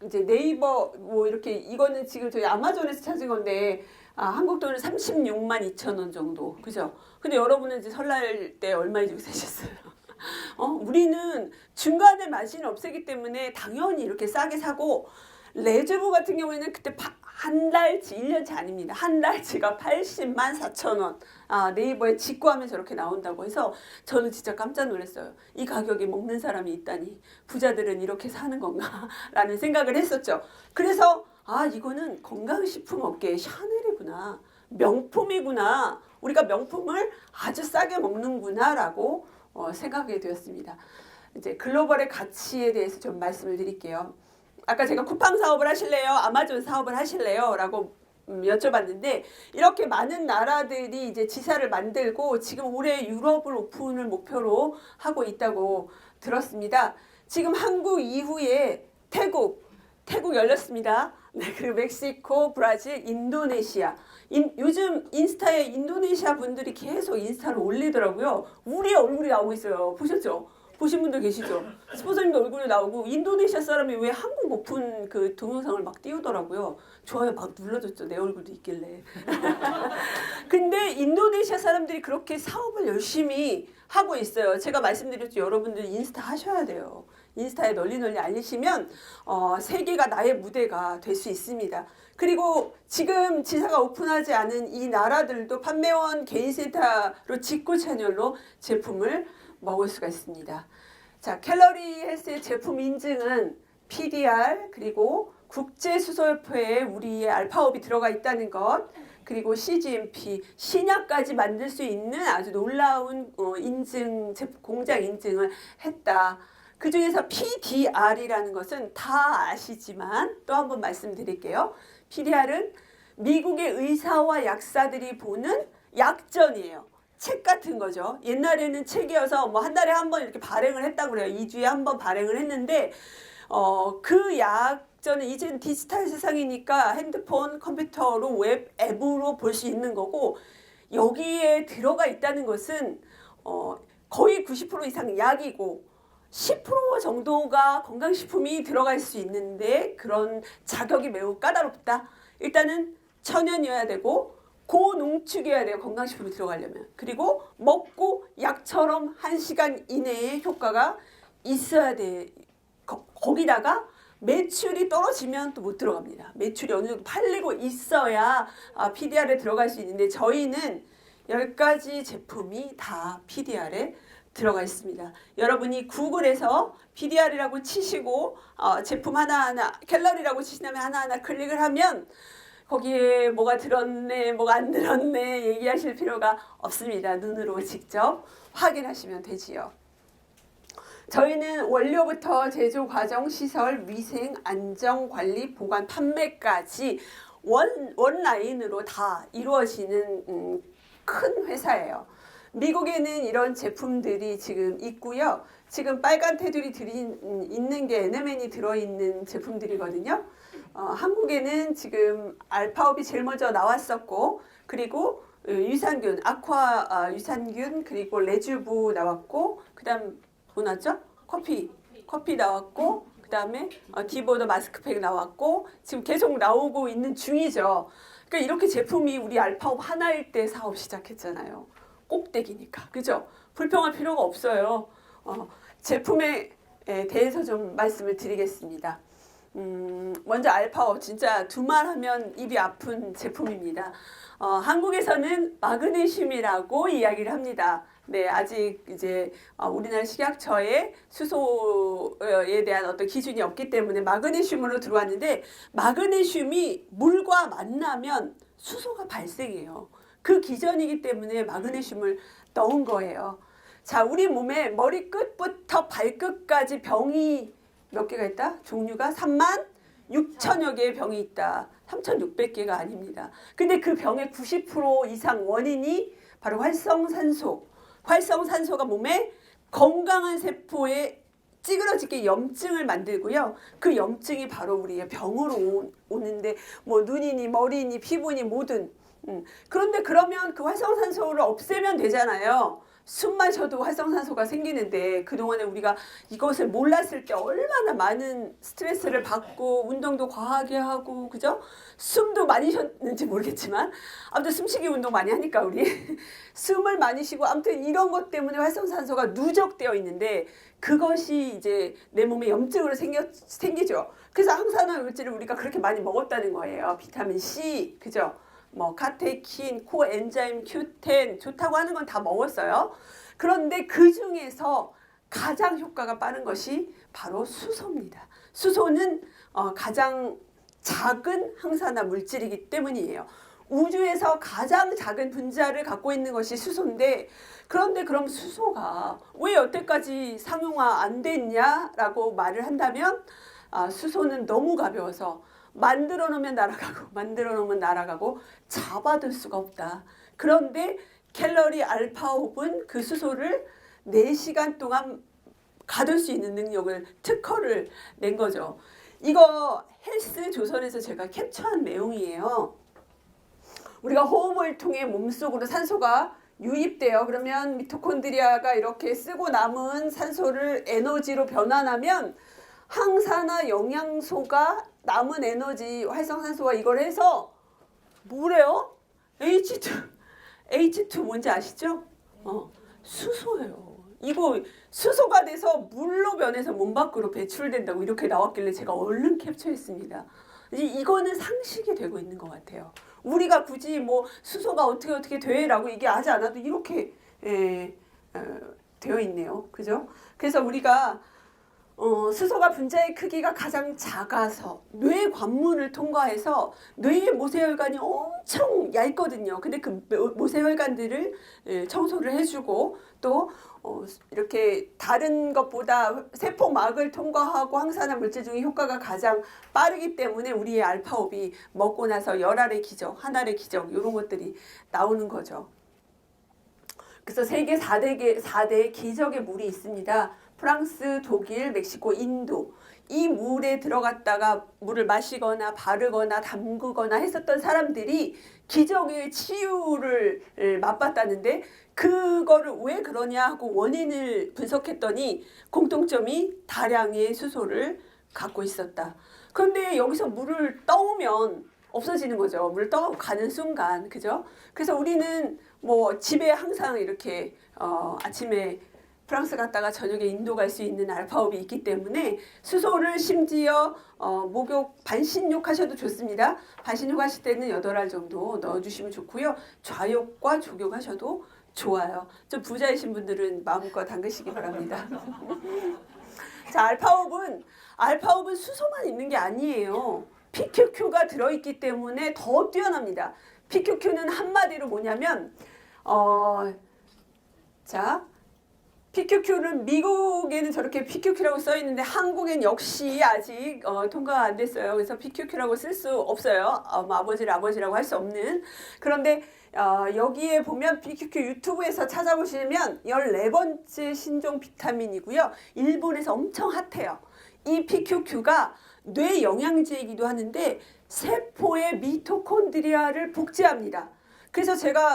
이제 네이버 뭐 이렇게 이거는 지금 저희 아마존에서 찾은 건데 한국 돈은 36만 2천 원 정도. 그죠? 근데 여러분은 이제 설날 때 얼마에 주고 사셨어요? 우리는 중간에 마진을 없애기 때문에 당연히 이렇게 싸게 사고 레주부 같은 경우에는 그때 한 달치, 1년치 아닙니다. 한 달치가 80만 4천 원. 네이버에 직구하면 저렇게 나온다고 해서 저는 진짜 깜짝 놀랐어요. 이 가격에 먹는 사람이 있다니. 부자들은 이렇게 사는 건가? 라는 생각을 했었죠. 그래서 이거는 건강식품 업계의 샤넬이구나. 명품이구나. 우리가 명품을 아주 싸게 먹는구나 라고 생각하게 되었습니다. 이제 글로벌의 가치에 대해서 좀 말씀을 드릴게요. 아까 제가 쿠팡 사업을 하실래요? 아마존 사업을 하실래요? 라고 여쭤봤는데 이렇게 많은 나라들이 이제 지사를 만들고 지금 올해 유럽을 오픈을 목표로 하고 있다고 들었습니다. 지금 한국 이후에 태국 열렸습니다. 네, 그리고 멕시코, 브라질, 인도네시아. 요즘 인스타에 인도네시아 분들이 계속 인스타를 올리더라고요. 우리 얼굴이 나오고 있어요. 보셨죠? 보신 분들 계시죠? 스포츠님도 얼굴이 나오고 인도네시아 사람이 왜 한국 오픈 그 동영상을 막 띄우더라고요. 좋아요 막 눌러줬죠. 내 얼굴도 있길래. 근데 인도네시아 사람들이 그렇게 사업을 열심히 하고 있어요. 제가 말씀드렸죠. 여러분들 인스타 하셔야 돼요. 인스타에 널리 알리시면 세계가 나의 무대가 될 수 있습니다. 그리고 지금 지사가 오픈하지 않은 이 나라들도 판매원 개인센터로 직구 채널로 제품을 먹을 수가 있습니다. 자, 캘러리 헬스의 제품 인증은 PDR 그리고 국제수소협회에 우리의 알파업이 들어가 있다는 것, 그리고 CGMP 신약까지 만들 수 있는 아주 놀라운 인증, 공장 인증을 했다. 그 중에서 PDR이라는 것은 다 아시지만 또 한번 말씀드릴게요. PDR은 미국의 의사와 약사들이 보는 약전이에요. 책 같은 거죠. 옛날에는 책이어서 뭐 한 달에 한 번 이렇게 발행을 했다고 그래요. 2주에 한 번 발행을 했는데 그 약전은 이제는 디지털 세상이니까 핸드폰, 컴퓨터로 웹 앱으로 볼 수 있는 거고, 여기에 들어가 있다는 것은 거의 90% 이상 약이고 10% 정도가 건강식품이 들어갈 수 있는데 그런 자격이 매우 까다롭다. 일단은 천연이어야 되고 고농축이어야 돼요. 건강식품이 들어가려면. 그리고 먹고 약처럼 1시간 이내에 효과가 있어야 돼. 거기다가 매출이 떨어지면 또 못 들어갑니다. 매출이 어느 정도 팔리고 있어야 PDR에 들어갈 수 있는데 저희는 10가지 제품이 다 PDR에 들어가 있습니다. 여러분이 구글에서 PDR이라고 치시고 제품 하나하나 캘러리라고 치시면 하나하나 클릭을 하면 거기에 뭐가 들었네, 뭐가 안 들었네 얘기하실 필요가 없습니다. 눈으로 직접 확인하시면 되지요. 저희는 원료부터 제조 과정, 시설, 위생, 안정, 관리, 보관, 판매까지 원라인으로 다 이루어지는 큰 회사예요. 미국에는 이런 제품들이 지금 있고요. 지금 빨간 테두리 있는 게 NMN이 들어있는 제품들이거든요. 한국에는 지금 알파업이 제일 먼저 나왔었고, 그리고 유산균, 아쿠아 유산균, 그리고 레주부 나왔고, 그 다음 뭐 나왔죠? 커피 나왔고, 그 다음에 디보더 마스크팩 나왔고, 지금 계속 나오고 있는 중이죠. 그러니까 이렇게 제품이 우리 알파업 하나일 때 사업 시작했잖아요. 꼭대기니까. 그죠? 불평할 필요가 없어요. 제품에 대해서 좀 말씀을 드리겠습니다. 먼저 알파업 진짜 두 말 하면 입이 아픈 제품입니다. 한국에서는 마그네슘이라고 이야기를 합니다. 네, 아직 이제 우리나라 식약처에 수소에 대한 어떤 기준이 없기 때문에 마그네슘으로 들어왔는데, 마그네슘이 물과 만나면 수소가 발생해요. 그 기전이기 때문에 마그네슘을 넣은 거예요. 자, 우리 몸에 머리끝부터 발끝까지 병이 몇 개가 있다? 종류가 36,000여 개의 병이 있다. 3,600개가 아닙니다. 근데 그 병의 90% 이상 원인이 바로 활성산소. 활성산소가 몸에 건강한 세포에 찌그러지게 염증을 만들고요. 그 염증이 바로 우리의 병으로 오는데 뭐 눈이니 머리니 피부니 뭐든. 그런데 그러면 그 활성산소를 없애면 되잖아요. 숨만 쉬어도 활성산소가 생기는데 그동안에 우리가 이것을 몰랐을 때 얼마나 많은 스트레스를 받고 운동도 과하게 하고 그죠? 숨도 많이 쉬었는지 모르겠지만 아무튼 숨쉬기 운동 많이 하니까 우리 숨을 많이 쉬고 아무튼 이런 것 때문에 활성산소가 누적되어 있는데 그것이 이제 내 몸에 염증으로 생기죠. 그래서 항산화 물질을 우리가 그렇게 많이 먹었다는 거예요. 비타민 C 그죠? 뭐 카테킨, 코엔자임 Q10 좋다고 하는 건 다 먹었어요. 그런데 그 중에서 가장 효과가 빠른 것이 바로 수소입니다. 수소는 가장 작은 항산화 물질이기 때문이에요. 우주에서 가장 작은 분자를 갖고 있는 것이 수소인데 그런데 그럼 수소가 왜 여태까지 상용화 안 됐냐라고 말을 한다면 수소는 너무 가벼워서 만들어 놓으면 날아가고 만들어 놓으면 날아가고 잡아둘 수가 없다. 그런데 캘러리 알파5는 그 수소를 4시간 동안 가둘 수 있는 능력을 특허를 낸 거죠. 이거 헬스 조선에서 제가 캡처한 내용이에요. 우리가 호흡을 통해 몸속으로 산소가 유입돼요. 그러면 미토콘드리아가 이렇게 쓰고 남은 산소를 에너지로 변환하면 항산화 영양소가 남은 에너지 활성산소와 이걸 해서 뭐래요? H2 뭔지 아시죠? 수소예요. 이거 수소가 돼서 물로 변해서 몸 밖으로 배출된다고 이렇게 나왔길래 제가 얼른 캡처했습니다. 이거는 상식이 되고 있는 것 같아요. 우리가 굳이 뭐 수소가 어떻게 돼라고 얘기하지 않아도 이렇게 되어 있네요. 그죠? 그래서 우리가 수소가 분자의 크기가 가장 작아서 뇌 관문을 통과해서 뇌의 모세혈관이 엄청 얇거든요. 근데 그 모세혈관들을 청소를 해주고 또 이렇게 다른 것보다 세포막을 통과하고 항산화 물질 중에 효과가 가장 빠르기 때문에 우리의 알파5이 먹고 나서 열알의 기적, 한알의 기적 이런 것들이 나오는 거죠. 그래서 세계 4대 기적의 물이 있습니다. 프랑스, 독일, 멕시코, 인도. 이 물에 들어갔다가 물을 마시거나 바르거나 담그거나 했었던 사람들이 기적의 치유를 맛봤다는데 그거를 왜 그러냐 하고 원인을 분석했더니 공통점이 다량의 수소를 갖고 있었다. 그런데 여기서 물을 떠오면 없어지는 거죠. 물을 떠가고 가는 순간. 그죠? 그래서 우리는 뭐 집에 항상 이렇게 아침에 프랑스 갔다가 저녁에 인도 갈 수 있는 알파5이 있기 때문에 수소를 심지어 목욕 반신욕 하셔도 좋습니다. 반신욕 하실 때는 8알 정도 넣어주시면 좋고요. 좌욕과 조욕 하셔도 좋아요. 좀 부자이신 분들은 마음껏 담그시기 바랍니다. 자, 알파5는 수소만 있는 게 아니에요. PQQ가 들어있기 때문에 더 뛰어납니다. PQQ는 한마디로 뭐냐면 PQQ는 미국에는 저렇게 PQQ라고 써 있는데 한국엔 역시 아직 통과가 안 됐어요. 그래서 PQQ라고 쓸 수 없어요. 아버지라고 할 수 없는. 그런데 여기에 보면 PQQ 유튜브에서 찾아보시면 14번째 신종 비타민이고요. 일본에서 엄청 핫해요. 이 PQQ가 뇌 영양제이기도 하는데 세포의 미토콘드리아를 복제합니다. 그래서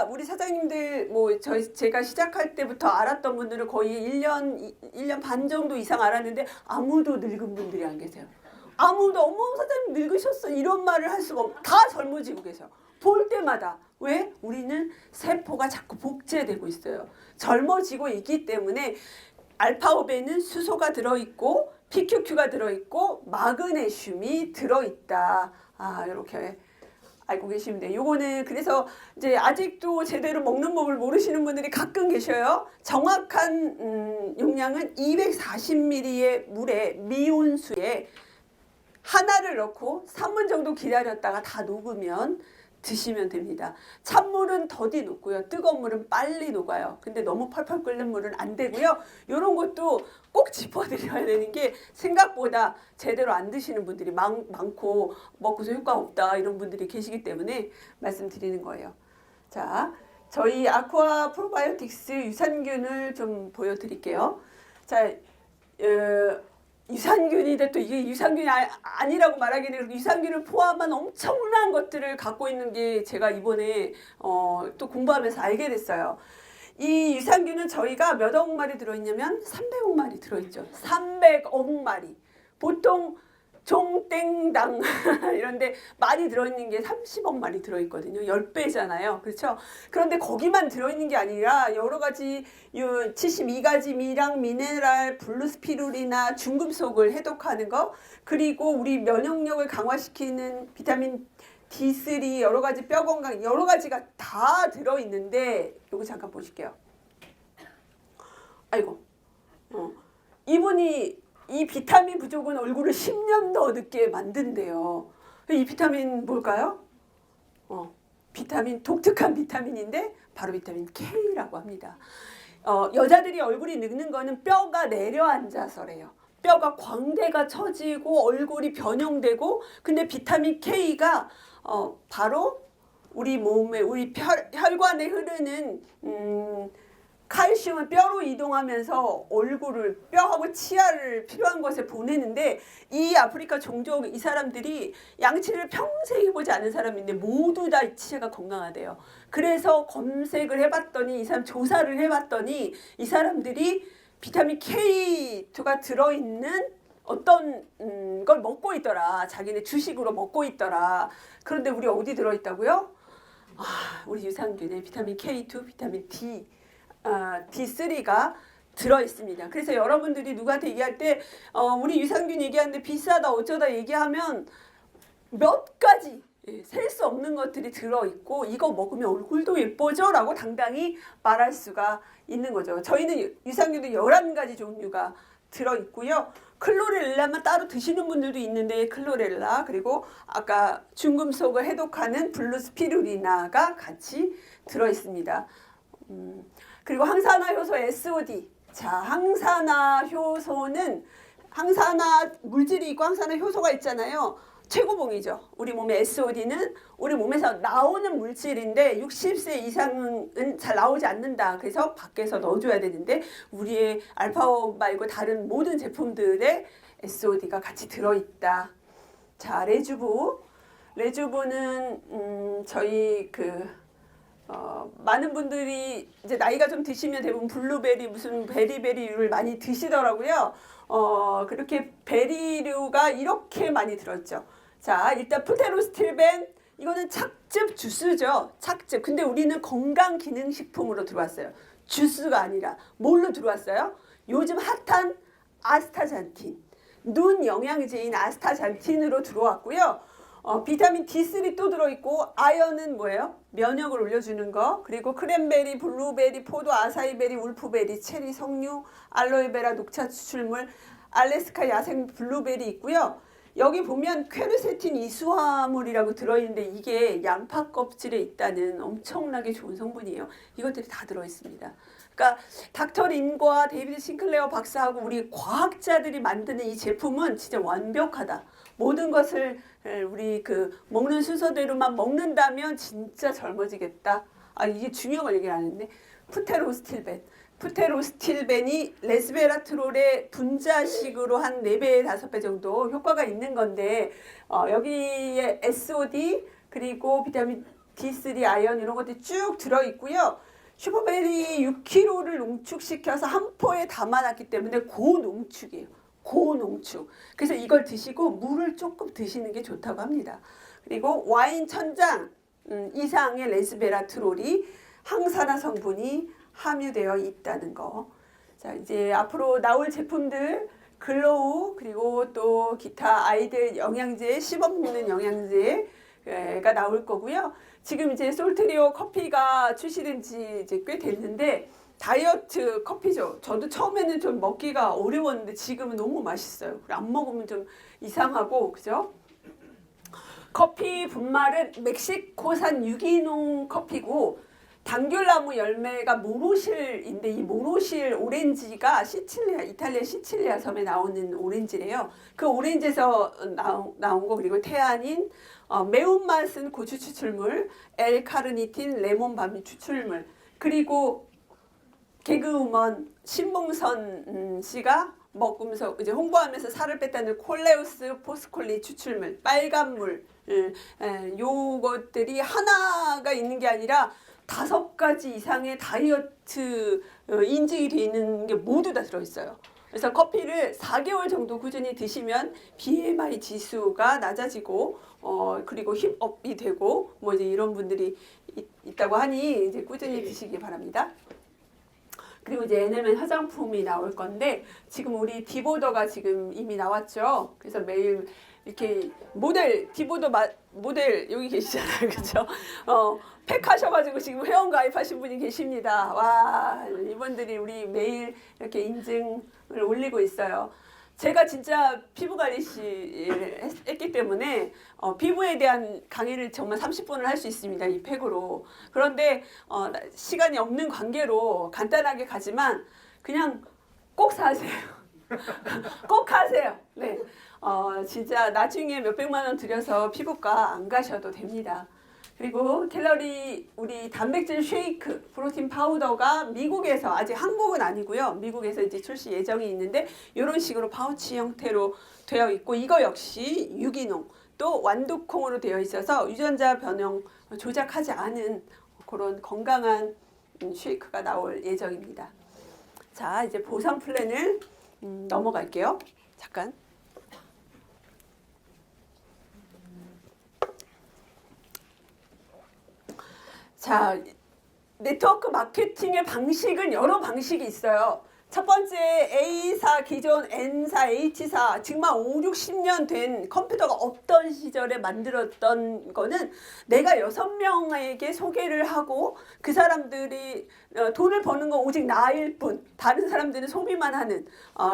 우리 사장님들 제가 시작할 때부터 알았던 분들은 거의 1년 반 정도 이상 알았는데 아무도 늙은 분들이 안 계세요. 아무도 어머 사장님 늙으셨어 이런 말을 할 수가 없고 다 젊어지고 계세요. 볼 때마다 왜? 우리는 세포가 자꾸 복제되고 있어요. 젊어지고 있기 때문에 알파5에는 수소가 들어있고 PQQ가 들어있고 마그네슘이 들어있다. 이렇게 알고 계시면 돼요. 요거는 그래서 이제 아직도 제대로 먹는 법을 모르시는 분들이 가끔 계셔요. 정확한 용량은 240ml의 물에 미온수에 하나를 넣고 3분 정도 기다렸다가 다 녹으면 드시면 됩니다. 찬물은 더디 녹고요. 뜨거운 물은 빨리 녹아요. 근데 너무 펄펄 끓는 물은 안 되고요. 이런 것도 꼭 짚어드려야 되는 게 생각보다 제대로 안 드시는 분들이 많고 먹고서 효과 없다 이런 분들이 계시기 때문에 말씀드리는 거예요. 자, 저희 아쿠아 프로바이오틱스 유산균을 좀 보여드릴게요. 자, 유산균인데 또 이게 유산균이 아니라고 말하기는 유산균을 포함한 엄청난 것들을 갖고 있는 게 제가 이번에 또 공부하면서 알게 됐어요. 이 유산균은 저희가 몇 억 마리 들어있냐면 300억 마리 들어있죠. 300억 마리. 보통 종땡당 이런데 많이 들어있는 게 30억 마리 들어있거든요. 10배잖아요. 그렇죠? 그런데 거기만 들어있는 게 아니라 여러 가지 72가지 미랑 미네랄, 블루스피루리나 중금속을 해독하는 거, 그리고 우리 면역력을 강화시키는 비타민 D3, 여러 가지 뼈 건강, 여러 가지가 다 들어있는데, 요거 잠깐 보실게요. 아이고, 이분이 이 비타민 부족은 얼굴을 10년 더 늦게 만든대요. 이 비타민 뭘까요? 비타민, 독특한 비타민인데 바로 비타민 K라고 합니다. 여자들이 얼굴이 늙는 거는 뼈가 내려앉아서래요. 뼈가 광대가 처지고 얼굴이 변형되고, 근데 비타민 K가 바로 우리 몸에, 우리 혈관에 흐르는 칼슘은 뼈로 이동하면서 얼굴을, 뼈하고 치아를 필요한 곳에 보내는데, 이 아프리카 종족 이 사람들이 양치를 평생 해보지 않은 사람인데 모두 다 치아가 건강하대요. 그래서 검색을 해봤더니, 이 사람 조사를 해봤더니 이 사람들이 비타민 K2가 들어있는 어떤 걸 먹고 있더라. 자기네 주식으로 먹고 있더라. 그런데 우리 어디 들어있다고요? 우리 유산균에 비타민 K2, 비타민 D3가 들어있습니다. 그래서 여러분들이 누구한테 얘기할 때 우리 유산균 얘기하는데 비싸다 어쩌다 얘기하면 몇 가지 셀 수 없는 것들이 들어있고, 이거 먹으면 얼굴도 예뻐져 라고 당당히 말할 수가 있는 거죠. 저희는 유산균도 11가지 종류가 들어있고요. 클로렐라만 따로 드시는 분들도 있는데, 클로렐라, 그리고 아까 중금속을 해독하는 블루스피루리나가 같이 들어있습니다. 그리고 항산화 효소 SOD. 자, 항산화 효소는, 항산화 물질이 있고 항산화 효소가 있잖아요. 최고봉이죠. 우리 몸의 SOD는 우리 몸에서 나오는 물질인데 60세 이상은 잘 나오지 않는다. 그래서 밖에서 넣어줘야 되는데, 우리의 알파오 말고 다른 모든 제품들에 SOD가 같이 들어있다. 자, 레주브는 저희 많은 분들이 이제 나이가 좀 드시면 대부분 블루베리, 무슨 베리베리를 많이 드시더라고요. 그렇게 베리류가 이렇게 많이 들었죠. 자, 일단 프테로스틸벤, 이거는 착즙 주스죠. 착즙. 근데 우리는 건강기능식품으로 들어왔어요. 주스가 아니라 뭘로 들어왔어요? 요즘 핫한 아스타잔틴, 눈 영양제인 아스타잔틴으로 들어왔고요. 비타민 D3 또 들어있고, 아연은 뭐예요? 면역을 올려주는 거. 그리고 크랜베리, 블루베리, 포도, 아사이베리, 울프베리, 체리, 석류, 알로에베라, 녹차 추출물, 알래스카 야생 블루베리 있고요. 여기 보면 퀘르세틴 이수화물이라고 들어있는데, 이게 양파 껍질에 있다는 엄청나게 좋은 성분이에요. 이것들이 다 들어있습니다. 그러니까 닥터 린과 데이비드 싱클레어 박사하고 우리 과학자들이 만드는 이 제품은 진짜 완벽하다. 모든 것을 우리 먹는 순서대로만 먹는다면 진짜 젊어지겠다. 이게 중요한 걸 얘기 안 했네. 프테로스틸벤이 레스베라트롤의 분자식으로 한 4배, 5배 정도 효과가 있는 건데, 여기에 SOD, 그리고 비타민 D3, 아연 이런 것들이 쭉 들어있고요. 슈퍼베리 6kg를 농축시켜서 한 포에 담아놨기 때문에 고농축이에요. 고농축. 그래서 이걸 드시고 물을 조금 드시는 게 좋다고 합니다. 그리고 와인 1000장 이상의 레스베라트롤이 항산화 성분이 함유되어 있다는 거. 자, 이제 앞으로 나올 제품들, 글로우, 그리고 또 기타 아이들 영양제, 씹어먹는 영양제가 나올 거고요. 지금 이제 솔트리오 커피가 출시된 지 이제 꽤 됐는데, 다이어트 커피죠. 저도 처음에는 좀 먹기가 어려웠는데 지금은 너무 맛있어요. 안 먹으면 좀 이상하고, 그죠? 커피 분말은 멕시코산 유기농 커피고, 당귤나무 열매가 모로실인데, 이 모로실 오렌지가 시칠리아, 이탈리아 시칠리아 섬에 나오는 오렌지래요. 그 오렌지에서 나온 거. 그리고 태아닌, 매운맛은 고추 추출물, L-카르니틴, 레몬 밤이 추출물. 그리고 개그우먼 신봉선 씨가 먹으면서 이제 홍보하면서 살을 뺐다는 콜레우스 포스콜리 추출물, 빨간물, 요것들이 하나가 있는 게 아니라 5가지 이상의 다이어트 인증이 되어 있는 게 모두 다 들어있어요. 그래서 커피를 4개월 정도 꾸준히 드시면 BMI 지수가 낮아지고 그리고 힙업이 되고 뭐 이제 이런 분들이 있다고 하니 이제 꾸준히 드시기 바랍니다. 그리고 이제 NMN 화장품이 나올 건데 지금 우리 디보더가 지금 이미 나왔죠. 그래서 매일 이렇게 모델 디보더 모델 여기 계시잖아요, 그렇죠? 팩하셔가지고 지금 회원 가입하신 분이 계십니다. 와, 이분들이 우리 매일 이렇게 인증을 올리고 있어요. 제가 진짜 피부 관리를 했기 때문에 피부에 대한 강의를 정말 30분을 할 수 있습니다. 이 팩으로. 그런데 시간이 없는 관계로 간단하게 가지만 그냥 꼭 사세요. 꼭 하세요. 네. 진짜 나중에 몇백만 원 들여서 피부과 안 가셔도 됩니다. 그리고 캘러리 우리 단백질 쉐이크 프로틴 파우더가 미국에서 아직 한국은 아니고요. 미국에서 이제 출시 예정이 있는데 이런 식으로 파우치 형태로 되어 있고 이거 역시 유기농 또 완두콩으로 되어 있어서 유전자 변형 조작하지 않은 그런 건강한 쉐이크가 나올 예정입니다. 자, 이제 보상 플랜을 넘어갈게요. 잠깐. 자, 네트워크 마케팅의 방식은 여러 방식이 있어요. 첫 번째 A사, 기존 N사, H사 정말 5, 60년 된 컴퓨터가 없던 시절에 만들었던 거는 내가 6명에게 소개를 하고 그 사람들이 돈을 버는 건 오직 나일 뿐 다른 사람들은 소비만 하는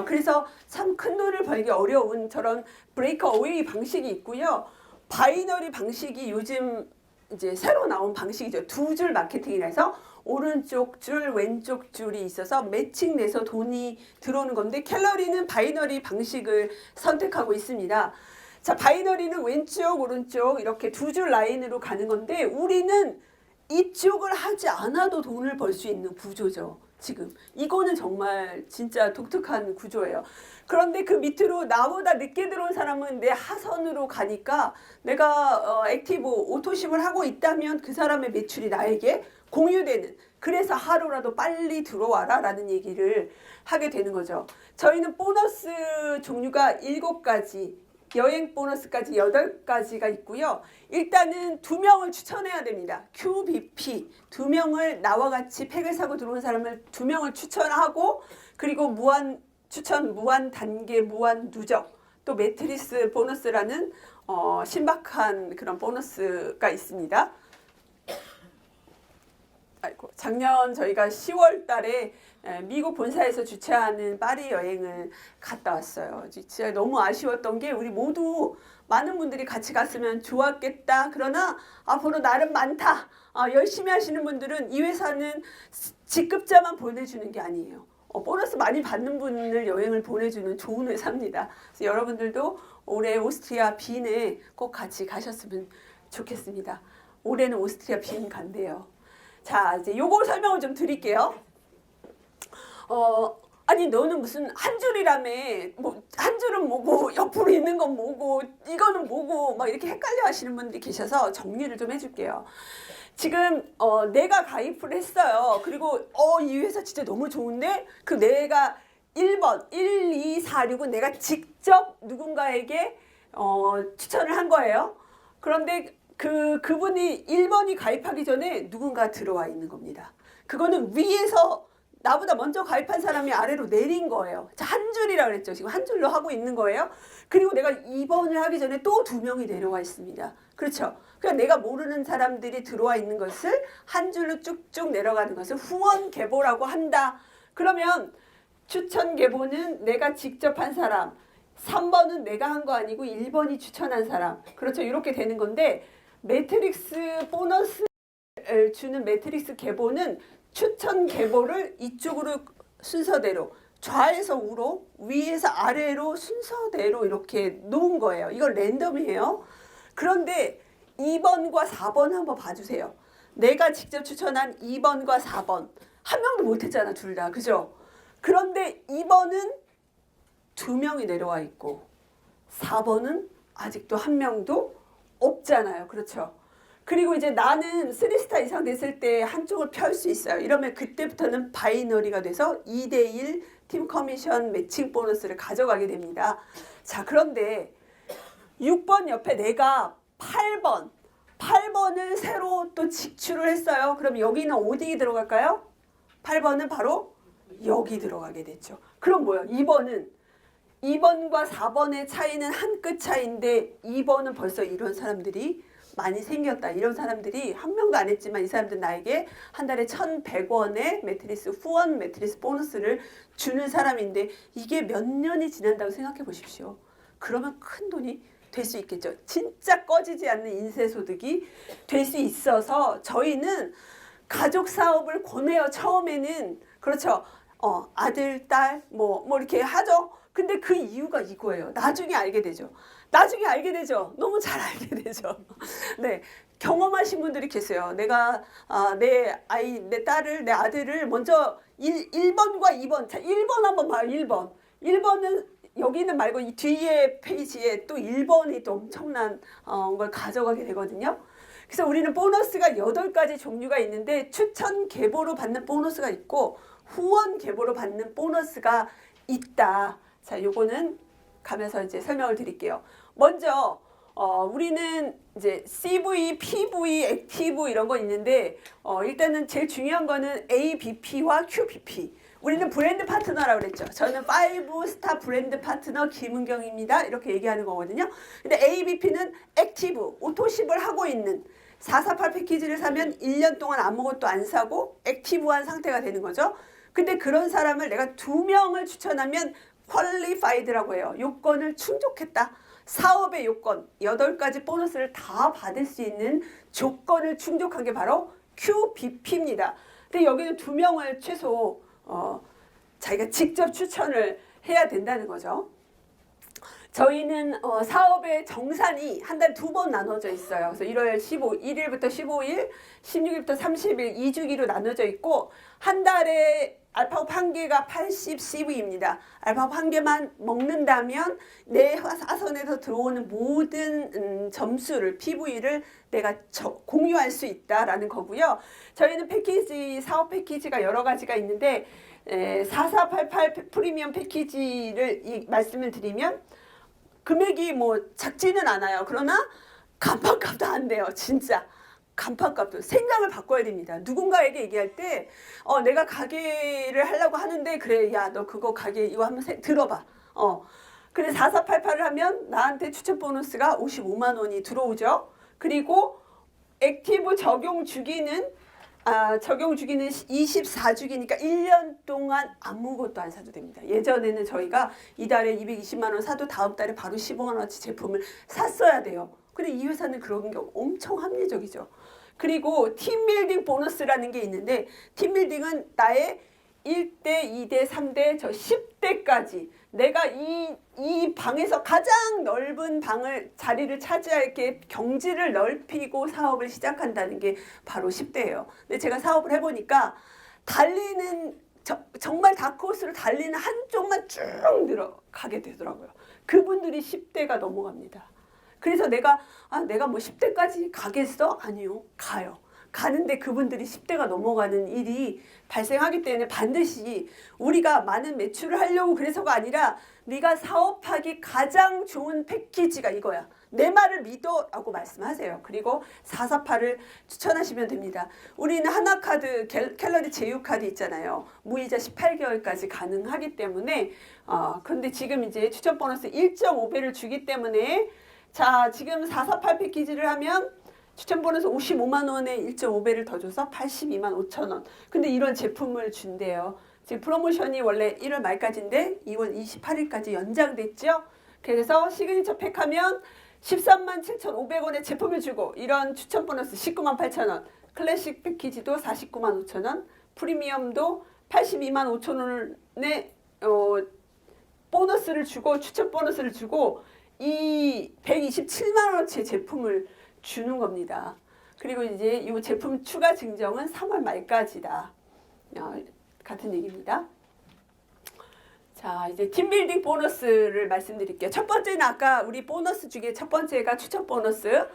그래서 참 큰 돈을 벌기 어려운 저런 브레이크 어웨이 방식이 있고요. 바이너리 방식이 요즘 이제 새로 나온 방식이죠. 2줄 마케팅이라서 오른쪽 줄, 왼쪽 줄이 있어서 매칭 내서 돈이 들어오는 건데 캘러리는 바이너리 방식을 선택하고 있습니다. 자, 바이너리는 왼쪽, 오른쪽 이렇게 2줄 라인으로 가는 건데 우리는 이쪽을 하지 않아도 돈을 벌 수 있는 구조죠. 지금 이거는 정말 진짜 독특한 구조예요. 그런데 그 밑으로 나보다 늦게 들어온 사람은 내 하선으로 가니까 내가 액티브 오토십을 하고 있다면 그 사람의 매출이 나에게 공유되는 그래서 하루라도 빨리 들어와라 라는 얘기를 하게 되는 거죠. 저희는 보너스 종류가 7가지 여행 보너스까지 8가지가 있고요. 일단은 2명을 추천해야 됩니다. QBP 2명을 나와 같이 팩을 사고 들어온 사람을 2명을 추천하고 그리고 무한 추천, 무한 단계, 무한 누적 또 매트리스 보너스라는 신박한 그런 보너스가 있습니다. 아이고, 작년 저희가 10월 달에 미국 본사에서 주최하는 파리 여행을 갔다 왔어요. 진짜 너무 아쉬웠던 게 우리 모두 많은 분들이 같이 갔으면 좋았겠다. 그러나 앞으로 나름 많다. 열심히 하시는 분들은 이 회사는 직급자만 보내주는 게 아니에요. 보너스 많이 받는 분을 여행을 보내주는 좋은 회사입니다. 그래서 여러분들도 올해 오스트리아 빈에 꼭 같이 가셨으면 좋겠습니다. 올해는 오스트리아 빈 간대요. 자, 이제 요거 설명을 좀 드릴게요. 아니 너는 무슨 한 줄이라며 뭐 한 줄은 뭐고 옆으로 있는 건 뭐고 이거는 뭐고 막 이렇게 헷갈려 하시는 분들이 계셔서 정리를 좀 해줄게요. 지금 내가 가입을 했어요. 그리고 이 회사 진짜 너무 좋은데 그 내가 1번 1, 2, 4, 6은 내가 직접 누군가에게 추천을 한 거예요. 그런데 그분이 1번이 가입하기 전에 누군가 들어와 있는 겁니다. 그거는 위에서 나보다 먼저 가입한 사람이 아래로 내린 거예요. 자, 한 줄이라고 그랬죠. 지금 한 줄로 하고 있는 거예요. 그리고 내가 2번을 하기 전에 또 2명이 내려와 있습니다. 그렇죠. 그러니까 내가 모르는 사람들이 들어와 있는 것을 한 줄로 쭉쭉 내려가는 것을 후원 계보라고 한다. 그러면 추천 계보는 내가 직접 한 사람, 3번은 내가 한 거 아니고 1번이 추천한 사람. 그렇죠. 이렇게 되는 건데 매트릭스 보너스를 주는 매트릭스 계보는 추천 계보를 이쪽으로 순서대로 좌에서 우로 위에서 아래로 순서대로 이렇게 놓은 거예요. 이건 랜덤이에요. 그런데 2번과 4번 한번 봐주세요. 내가 직접 추천한 2번과 4번 한 명도 못했잖아 둘 다. 그죠? 그런데 2번은 2명이 내려와 있고 4번은 아직도 한 명도 없잖아요. 그렇죠? 그리고 이제 나는 3스타 이상 됐을 때 한쪽을 펼 수 있어요. 이러면 그때부터는 바이너리가 돼서 2대1 팀 커미션 매칭 보너스를 가져가게 됩니다. 자, 그런데 6번 옆에 내가 8번을 새로 또 직출을 했어요. 그럼 여기는 어디 들어갈까요? 8번은 바로 여기 들어가게 됐죠. 그럼 뭐야? 2번과 4번의 차이는 한 끗 차이인데 2번은 벌써 이런 사람들이 많이 생겼다. 이런 사람들이 한 명도 안 했지만 이 사람들 나에게 한 달에 1,100원의 매트리스 후원 매트리스 보너스를 주는 사람인데 이게 몇 년이 지난다고 생각해 보십시오. 그러면 큰 돈이 될 수 있겠죠. 진짜 꺼지지 않는 인쇄소득이 될 수 있어서 저희는 가족 사업을 권해요. 처음에는. 그렇죠. 아들, 딸, 뭐 이렇게 하죠. 근데 그 이유가 이거예요. 나중에 알게 되죠. 너무 잘 알게 되죠. 네. 경험하신 분들이 계세요. 내가 내 딸을, 내 아들을 먼저 1번과 2번. 자, 1번 한번 봐요. 1번. 1번은 여기는 말고 이 뒤에 페이지에 또 1번이 또 엄청난 걸 가져가게 되거든요. 그래서 우리는 보너스가 8가지 종류가 있는데 추천 계보로 받는 보너스가 있고 후원 계보로 받는 보너스가 있다. 자, 요거는 가면서 이제 설명을 드릴게요. 먼저 우리는 이제 CV, PV, 액티브 이런 거 있는데 일단은 제일 중요한 거는 ABP와 QBP. 우리는 브랜드 파트너라고 그랬죠. 저는 5스타 브랜드 파트너 김은경입니다. 이렇게 얘기하는 거거든요. 근데 ABP는 액티브, 오토십을 하고 있는 448 패키지를 사면 1년 동안 아무것도 안 사고 액티브한 상태가 되는 거죠. 근데 그런 사람을 내가 2명을 추천하면 퀄리파이드라고 해요. 요건을 충족했다. 사업의 요건, 8가지 보너스를 다 받을 수 있는 조건을 충족한 게 바로 QBP입니다. 근데 여기는 2명을 최소 자기가 직접 추천을 해야 된다는 거죠. 저희는 사업의 정산이 한 달에 2번 나눠져 있어요. 그래서 1일부터 15일, 16일부터 30일 2주기로 나눠져 있고 한 달에 알파고 1개가 80CV입니다. 알파고 1개만 먹는다면 내 사선에서 들어오는 모든 점수를, PV를 내가 공유할 수 있다라는 거고요. 저희는 패키지, 사업 패키지가 여러 가지가 있는데 4488 프리미엄 패키지를 말씀을 드리면 금액이 뭐 작지는 않아요. 그러나 간판값도 안 돼요. 진짜. 간판값도 생각을 바꿔야 됩니다. 누군가에게 얘기할 때 내가 가게를 하려고 하는데 그래 야 너 그거 가게 이거 한번 들어봐. 근데 4488을 하면 나한테 추천 보너스가 55만 원이 들어오죠. 그리고 액티브 적용 주기는 24주기니까 1년 동안 아무것도 안 사도 됩니다. 예전에는 저희가 이달에 220만 원 사도 다음 달에 바로 15만 원어치 제품을 샀어야 돼요. 근데 이 회사는 그런 게 엄청 합리적이죠. 그리고 팀빌딩 보너스라는 게 있는데 팀빌딩은 나의 1대, 2대, 3대, 저 10대까지 내가 이 방에서 가장 넓은 자리를 차지할 게 경지를 넓히고 사업을 시작한다는 게 바로 10대예요. 근데 제가 사업을 해보니까 정말 다크호스로 달리는 한쪽만 쭉 들어가게 되더라고요. 그분들이 10대가 넘어갑니다. 그래서 내가 뭐 10대까지 가겠어? 아니요. 가요. 가는데 그분들이 10대가 넘어가는 일이 발생하기 때문에 반드시 우리가 많은 매출을 하려고 그래서가 아니라 네가 사업하기 가장 좋은 패키지가 이거야. 내 말을 믿어 라고 말씀하세요. 그리고 448을 추천하시면 됩니다. 우리는 하나카드 캘러리 제휴카드 있잖아요. 무이자 18개월까지 가능하기 때문에 그런데 지금 이제 추천 보너스 1.5배를 주기 때문에 자, 지금 448 패키지를 하면 추천 보너스 55만 원에 1.5배를 더 줘서 82만 5천 원. 근데 이런 제품을 준대요. 지금 프로모션이 원래 1월 말까지인데 2월 28일까지 연장됐죠. 그래서 시그니처 팩 하면 13만 7,500원의 제품을 주고 이런 추천 보너스 19만 8천 원. 클래식 패키지도 49만 5천 원. 프리미엄도 82만 5천 원의 보너스를 주고 추천 보너스를 주고 이 127만 원어치 제품을 주는 겁니다. 그리고 이제 이 제품 추가 증정은 3월 말까지다. 같은 얘기입니다. 자, 이제 팀빌딩 보너스를 말씀드릴게요. 첫 번째는 아까 우리 보너스 중에 첫 번째가 추천 보너스.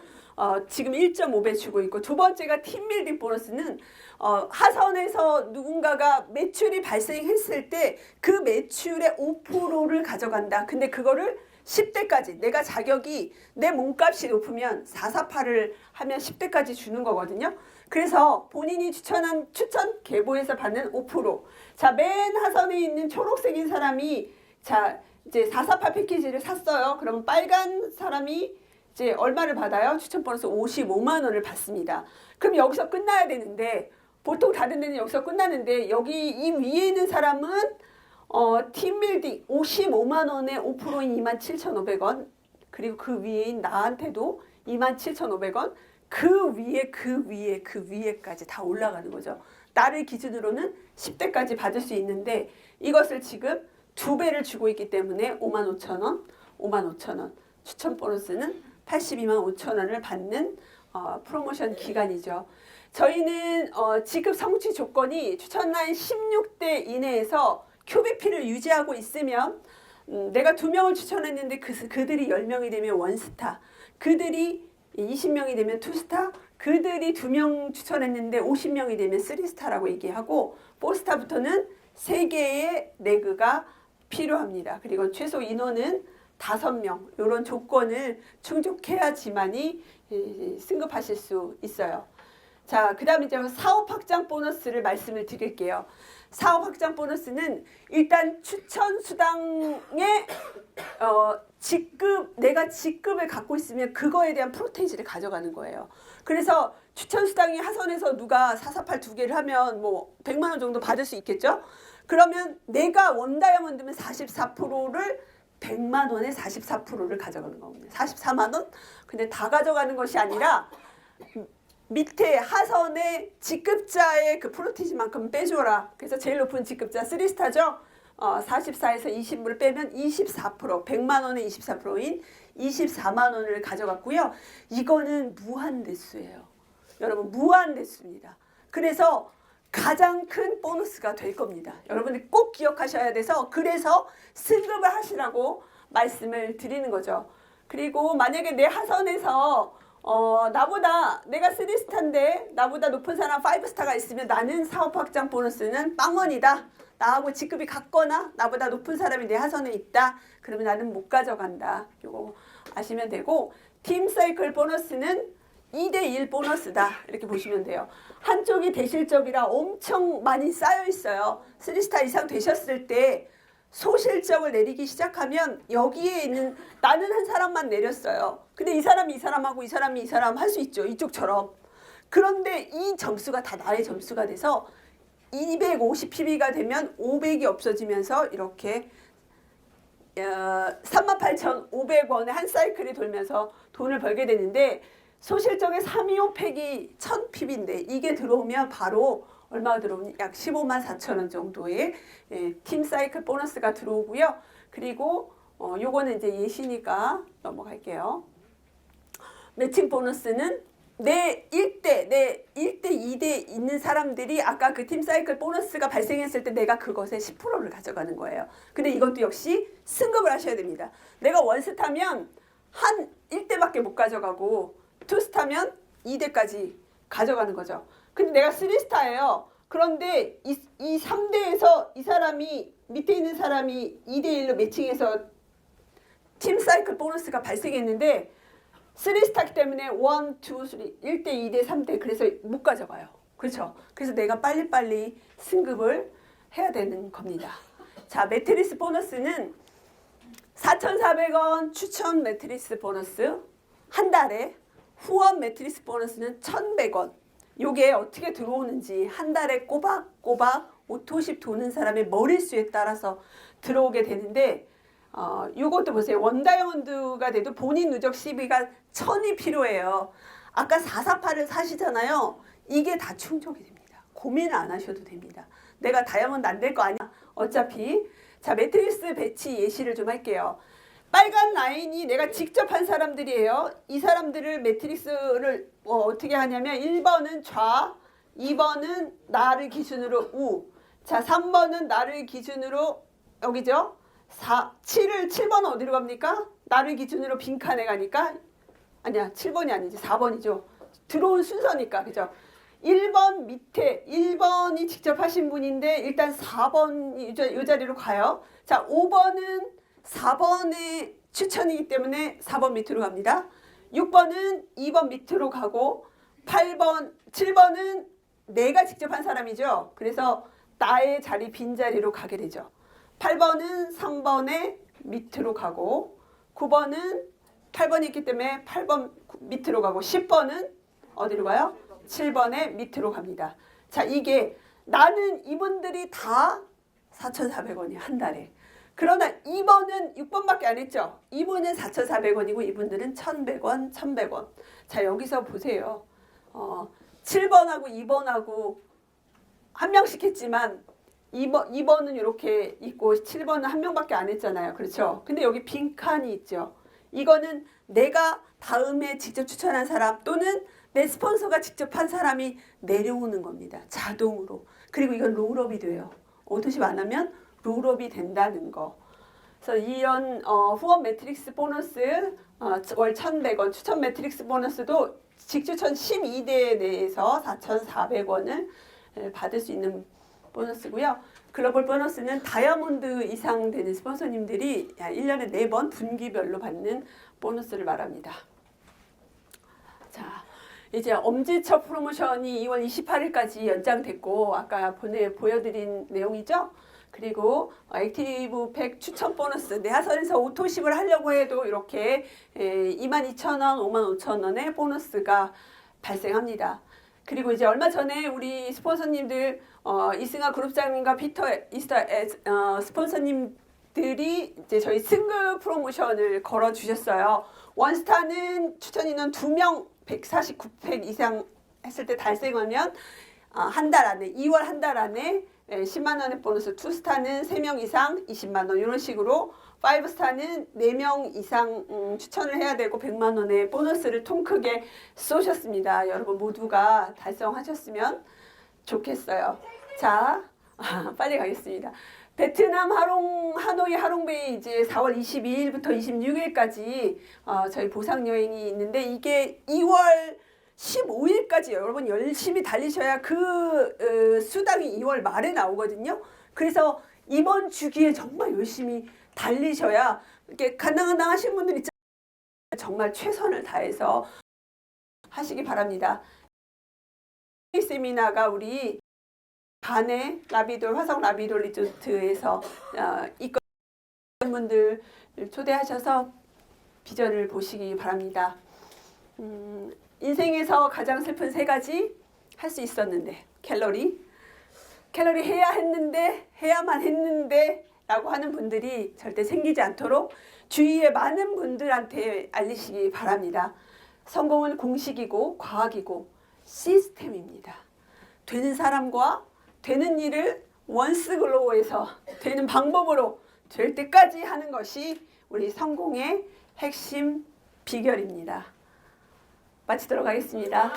지금 1.5배 주고 있고, 두 번째가 팀 빌딩 보너스는 하선에서 누군가가 매출이 발생했을 때 그 매출의 5%를 가져간다. 근데 그거를 10대까지, 내가 자격이 내 몸값이 높으면 448을 하면 10대까지 주는 거거든요. 그래서 본인이 추천 계보에서 받는 5%. 자, 맨 하선에 있는 초록색인 사람이, 자, 이제 448 패키지를 샀어요. 그러면 빨간 사람이 이제 얼마를 받아요? 추천 보너스 55만 원을 받습니다. 그럼 여기서 끝나야 되는데, 보통 다른 데는 여기서 끝나는데, 여기 이 위에 있는 사람은 팀빌딩 55만 원에 5%인 27,500원, 그리고 그 위에인 나한테도 27,500원, 그 위에까지 다 올라가는 거죠. 나를 기준으로는 10대까지 받을 수 있는데, 이것을 지금 2배를 주고 있기 때문에 55,000원, 추천 보너스는 82만 5천 원을 받는 프로모션 기간이죠. 저희는 지급 성취 조건이 추천 라인 16대 이내에서 QBP를 유지하고 있으면, 내가 2명을 추천했는데 그들이 10명이 되면 1스타, 그들이 20명이 되면 2스타, 그들이 2명 추천했는데 50명이 되면 3스타라고 얘기하고, 4스타부터는 3개의 레그가 필요합니다. 그리고 최소 인원은 5명, 이런 조건을 충족해야지만이 승급하실 수 있어요. 자, 그 다음에 이제 사업 확장 보너스를 말씀을 드릴게요. 사업 확장 보너스는 일단 추천 수당의 내가 직급을 갖고 있으면 그거에 대한 프로테이지를 가져가는 거예요. 그래서 추천 수당이 하선에서 누가 448 2개를 하면 뭐 100만 원 정도 받을 수 있겠죠? 그러면 내가 원다이아몬드면 44%를 100만 원에 44%를 가져가는 겁니다. 44만 원? 근데 다 가져가는 것이 아니라 밑에 하선의 직급자의 그 프로티지만큼 빼줘라. 그래서 제일 높은 직급자 3스타죠. 44에서 20을 빼면 24%, 100만 원의 24%인 24만 원을 가져갔고요. 이거는 무한 대수예요. 여러분, 무한 대수입니다. 그래서 가장 큰 보너스가 될 겁니다. 여러분들 꼭 기억하셔야 돼서, 그래서 승급을 하시라고 말씀을 드리는 거죠. 그리고 만약에 내 하선에서 내가 3스타인데 나보다 높은 사람 5스타가 있으면 나는 사업 확장 보너스는 빵원이다. 나하고 직급이 같거나 나보다 높은 사람이 내 하선에 있다. 그러면 나는 못 가져간다. 이거 아시면 되고, 팀 사이클 보너스는 2대1 보너스다. 이렇게 보시면 돼요. 한쪽이 대실적이라 엄청 많이 쌓여 있어요. 3스타 이상 되셨을 때 소실적을 내리기 시작하면, 여기에 있는 나는 한 사람만 내렸어요. 근데 이 사람이 이 사람하고 이 사람이 이 사람 할 수 있죠. 이쪽처럼. 그런데 이 점수가 다 나의 점수가 돼서 250 PB가 되면 500이 없어지면서 이렇게 38,500원의 한 사이클이 돌면서 돈을 벌게 되는데, 소실적의 325팩이 1000 PB인데 이게 들어오면 바로 얼마가 들어오니? 약 15만 4천 원 정도의 팀 사이클 보너스가 들어오고요. 그리고 요거는 이제 예시니까 넘어갈게요. 매칭 보너스는 내 1대 2대 있는 사람들이 아까 그 팀 사이클 보너스가 발생했을 때 내가 그것의 10%를 가져가는 거예요. 근데 이것도 역시 승급을 하셔야 됩니다. 내가 원스타면 한 1대밖에 못 가져가고, 2스타면 2대까지 가져가는 거죠. 근데 내가 3스타예요. 그런데 이 3대에서 이 사람이, 밑에 있는 사람이 2대1로 매칭해서 팀 사이클 보너스가 발생했는데, 3스타기 때문에 1, 2, 3, 1대, 2대, 3대, 그래서 못 가져가요. 그렇죠? 그래서 내가 빨리빨리 승급을 해야 되는 겁니다. 자, 매트리스 보너스는 4,400원 추천 매트리스 보너스 한 달에, 후원 매트리스 보너스는 1,100원. 요게 어떻게 들어오는지 한 달에 꼬박꼬박 오토십 도는 사람의 머릿수에 따라서 들어오게 되는데, 요것도 보세요. 원다이아몬드가 돼도 본인 누적 시비가 1,000이 필요해요. 아까 448을 사시잖아요. 이게 다 충족이 됩니다. 고민 안 하셔도 됩니다. 내가 다이아몬드 안 될 거 아니야. 어차피. 자, 매트리스 배치 예시를 좀 할게요. 빨간 라인이 내가 직접 한 사람들이에요. 이 사람들을 매트리스를 어떻게 하냐면 1번은 좌, 2번은 나를 기준으로 우, 자 3번은 나를 기준으로 여기죠. 7번은 어디로 갑니까? 나를 기준으로 빈칸에 가니까 아니야, 7번이 아니지, 4번이죠. 들어온 순서니까, 그죠? 1번 밑에 1번이 직접 하신 분인데 일단 4번 이 자리로 가요. 자, 5번은 4번의 추천이기 때문에 4번 밑으로 갑니다. 6번은 2번 밑으로 가고 8번, 7번은 내가 직접 한 사람이죠. 그래서 나의 자리, 빈자리로 가게 되죠. 8번은 3번의 밑으로 가고 9번은 8번이 있기 때문에 8번 밑으로 가고 10번은 어디로 가요? 7번의 밑으로 갑니다. 자, 이게 나는 이분들이 다 4,400원이야, 한 달에. 그러나 2번은 6번밖에 안 했죠. 이분은 4,400원이고 이분들은 1,100원, 1,100원. 자, 여기서 보세요. 7번하고 2번하고 한 명씩 했지만 2번은 이렇게 있고 7번은 한 명밖에 안 했잖아요. 그렇죠? 근데 여기 빈칸이 있죠. 이거는 내가 다음에 직접 추천한 사람 또는 내 스폰서가 직접 한 사람이 내려오는 겁니다. 자동으로. 그리고 이건 롤업이 돼요. 오토십 안 하면 롤업이 된다는 거. 그래서 이런 후원 매트릭스 보너스 월 1,100원 추천 매트릭스 보너스도 직추천 12대 내에서 4,400원을 받을 수 있는 보너스고요. 글로벌 보너스는 다이아몬드 이상 되는 스폰서님들이 1년에 4번 분기별로 받는 보너스를 말합니다. 자, 이제 엄지척 프로모션이 2월 28일까지 연장됐고 아까 보여드린 내용이죠. 그리고 액티브 팩 추천 보너스 내하선에서 오토십을 하려고 해도 이렇게 22,000원, 55,000원의 보너스가 발생합니다. 그리고 이제 얼마 전에 우리 스폰서님들 이승아 그룹장님과 피터 이스터 스폰서님들이 이제 저희 승급 프로모션을 걸어 주셨어요. 원스타는 추천 인원 2명 149팩 이상 했을 때 달성하면 한 달 안에 2월 한 달 안에 10만 원의 보너스, 2스타는 3명 이상 20만 원 이런 식으로 5스타는 4명 이상 추천을 해야 되고 100만 원의 보너스를 통 크게 쏘셨습니다. 여러분 모두가 달성하셨으면 좋겠어요. 자, 빨리 가겠습니다. 베트남 하노이 하롱베이 이제 4월 22일부터 26일까지 저희 보상 여행이 있는데 이게 2월 15일까지 여러분 열심히 달리셔야 그 수당이 2월 말에 나오거든요. 그래서 이번 주기에 정말 열심히 달리셔야 이렇게 간당간당 하신 분들 있잖아요. 정말 최선을 다해서 하시기 바랍니다. 세미나가 우리 반의 라비돌 화성 라비돌 리조트에서 이권 분들 초대하셔서 비전을 보시기 바랍니다. 인생에서 가장 슬픈 3가지 할 수 있었는데 캘러리 해야만 했는데 라고 하는 분들이 절대 생기지 않도록 주위의 많은 분들한테 알리시기 바랍니다. 성공은 공식이고 과학이고 시스템입니다. 되는 사람과 되는 일을 원스 글로우에서 되는 방법으로 될 때까지 하는 것이 우리 성공의 핵심 비결입니다. 마치도록 하겠습니다.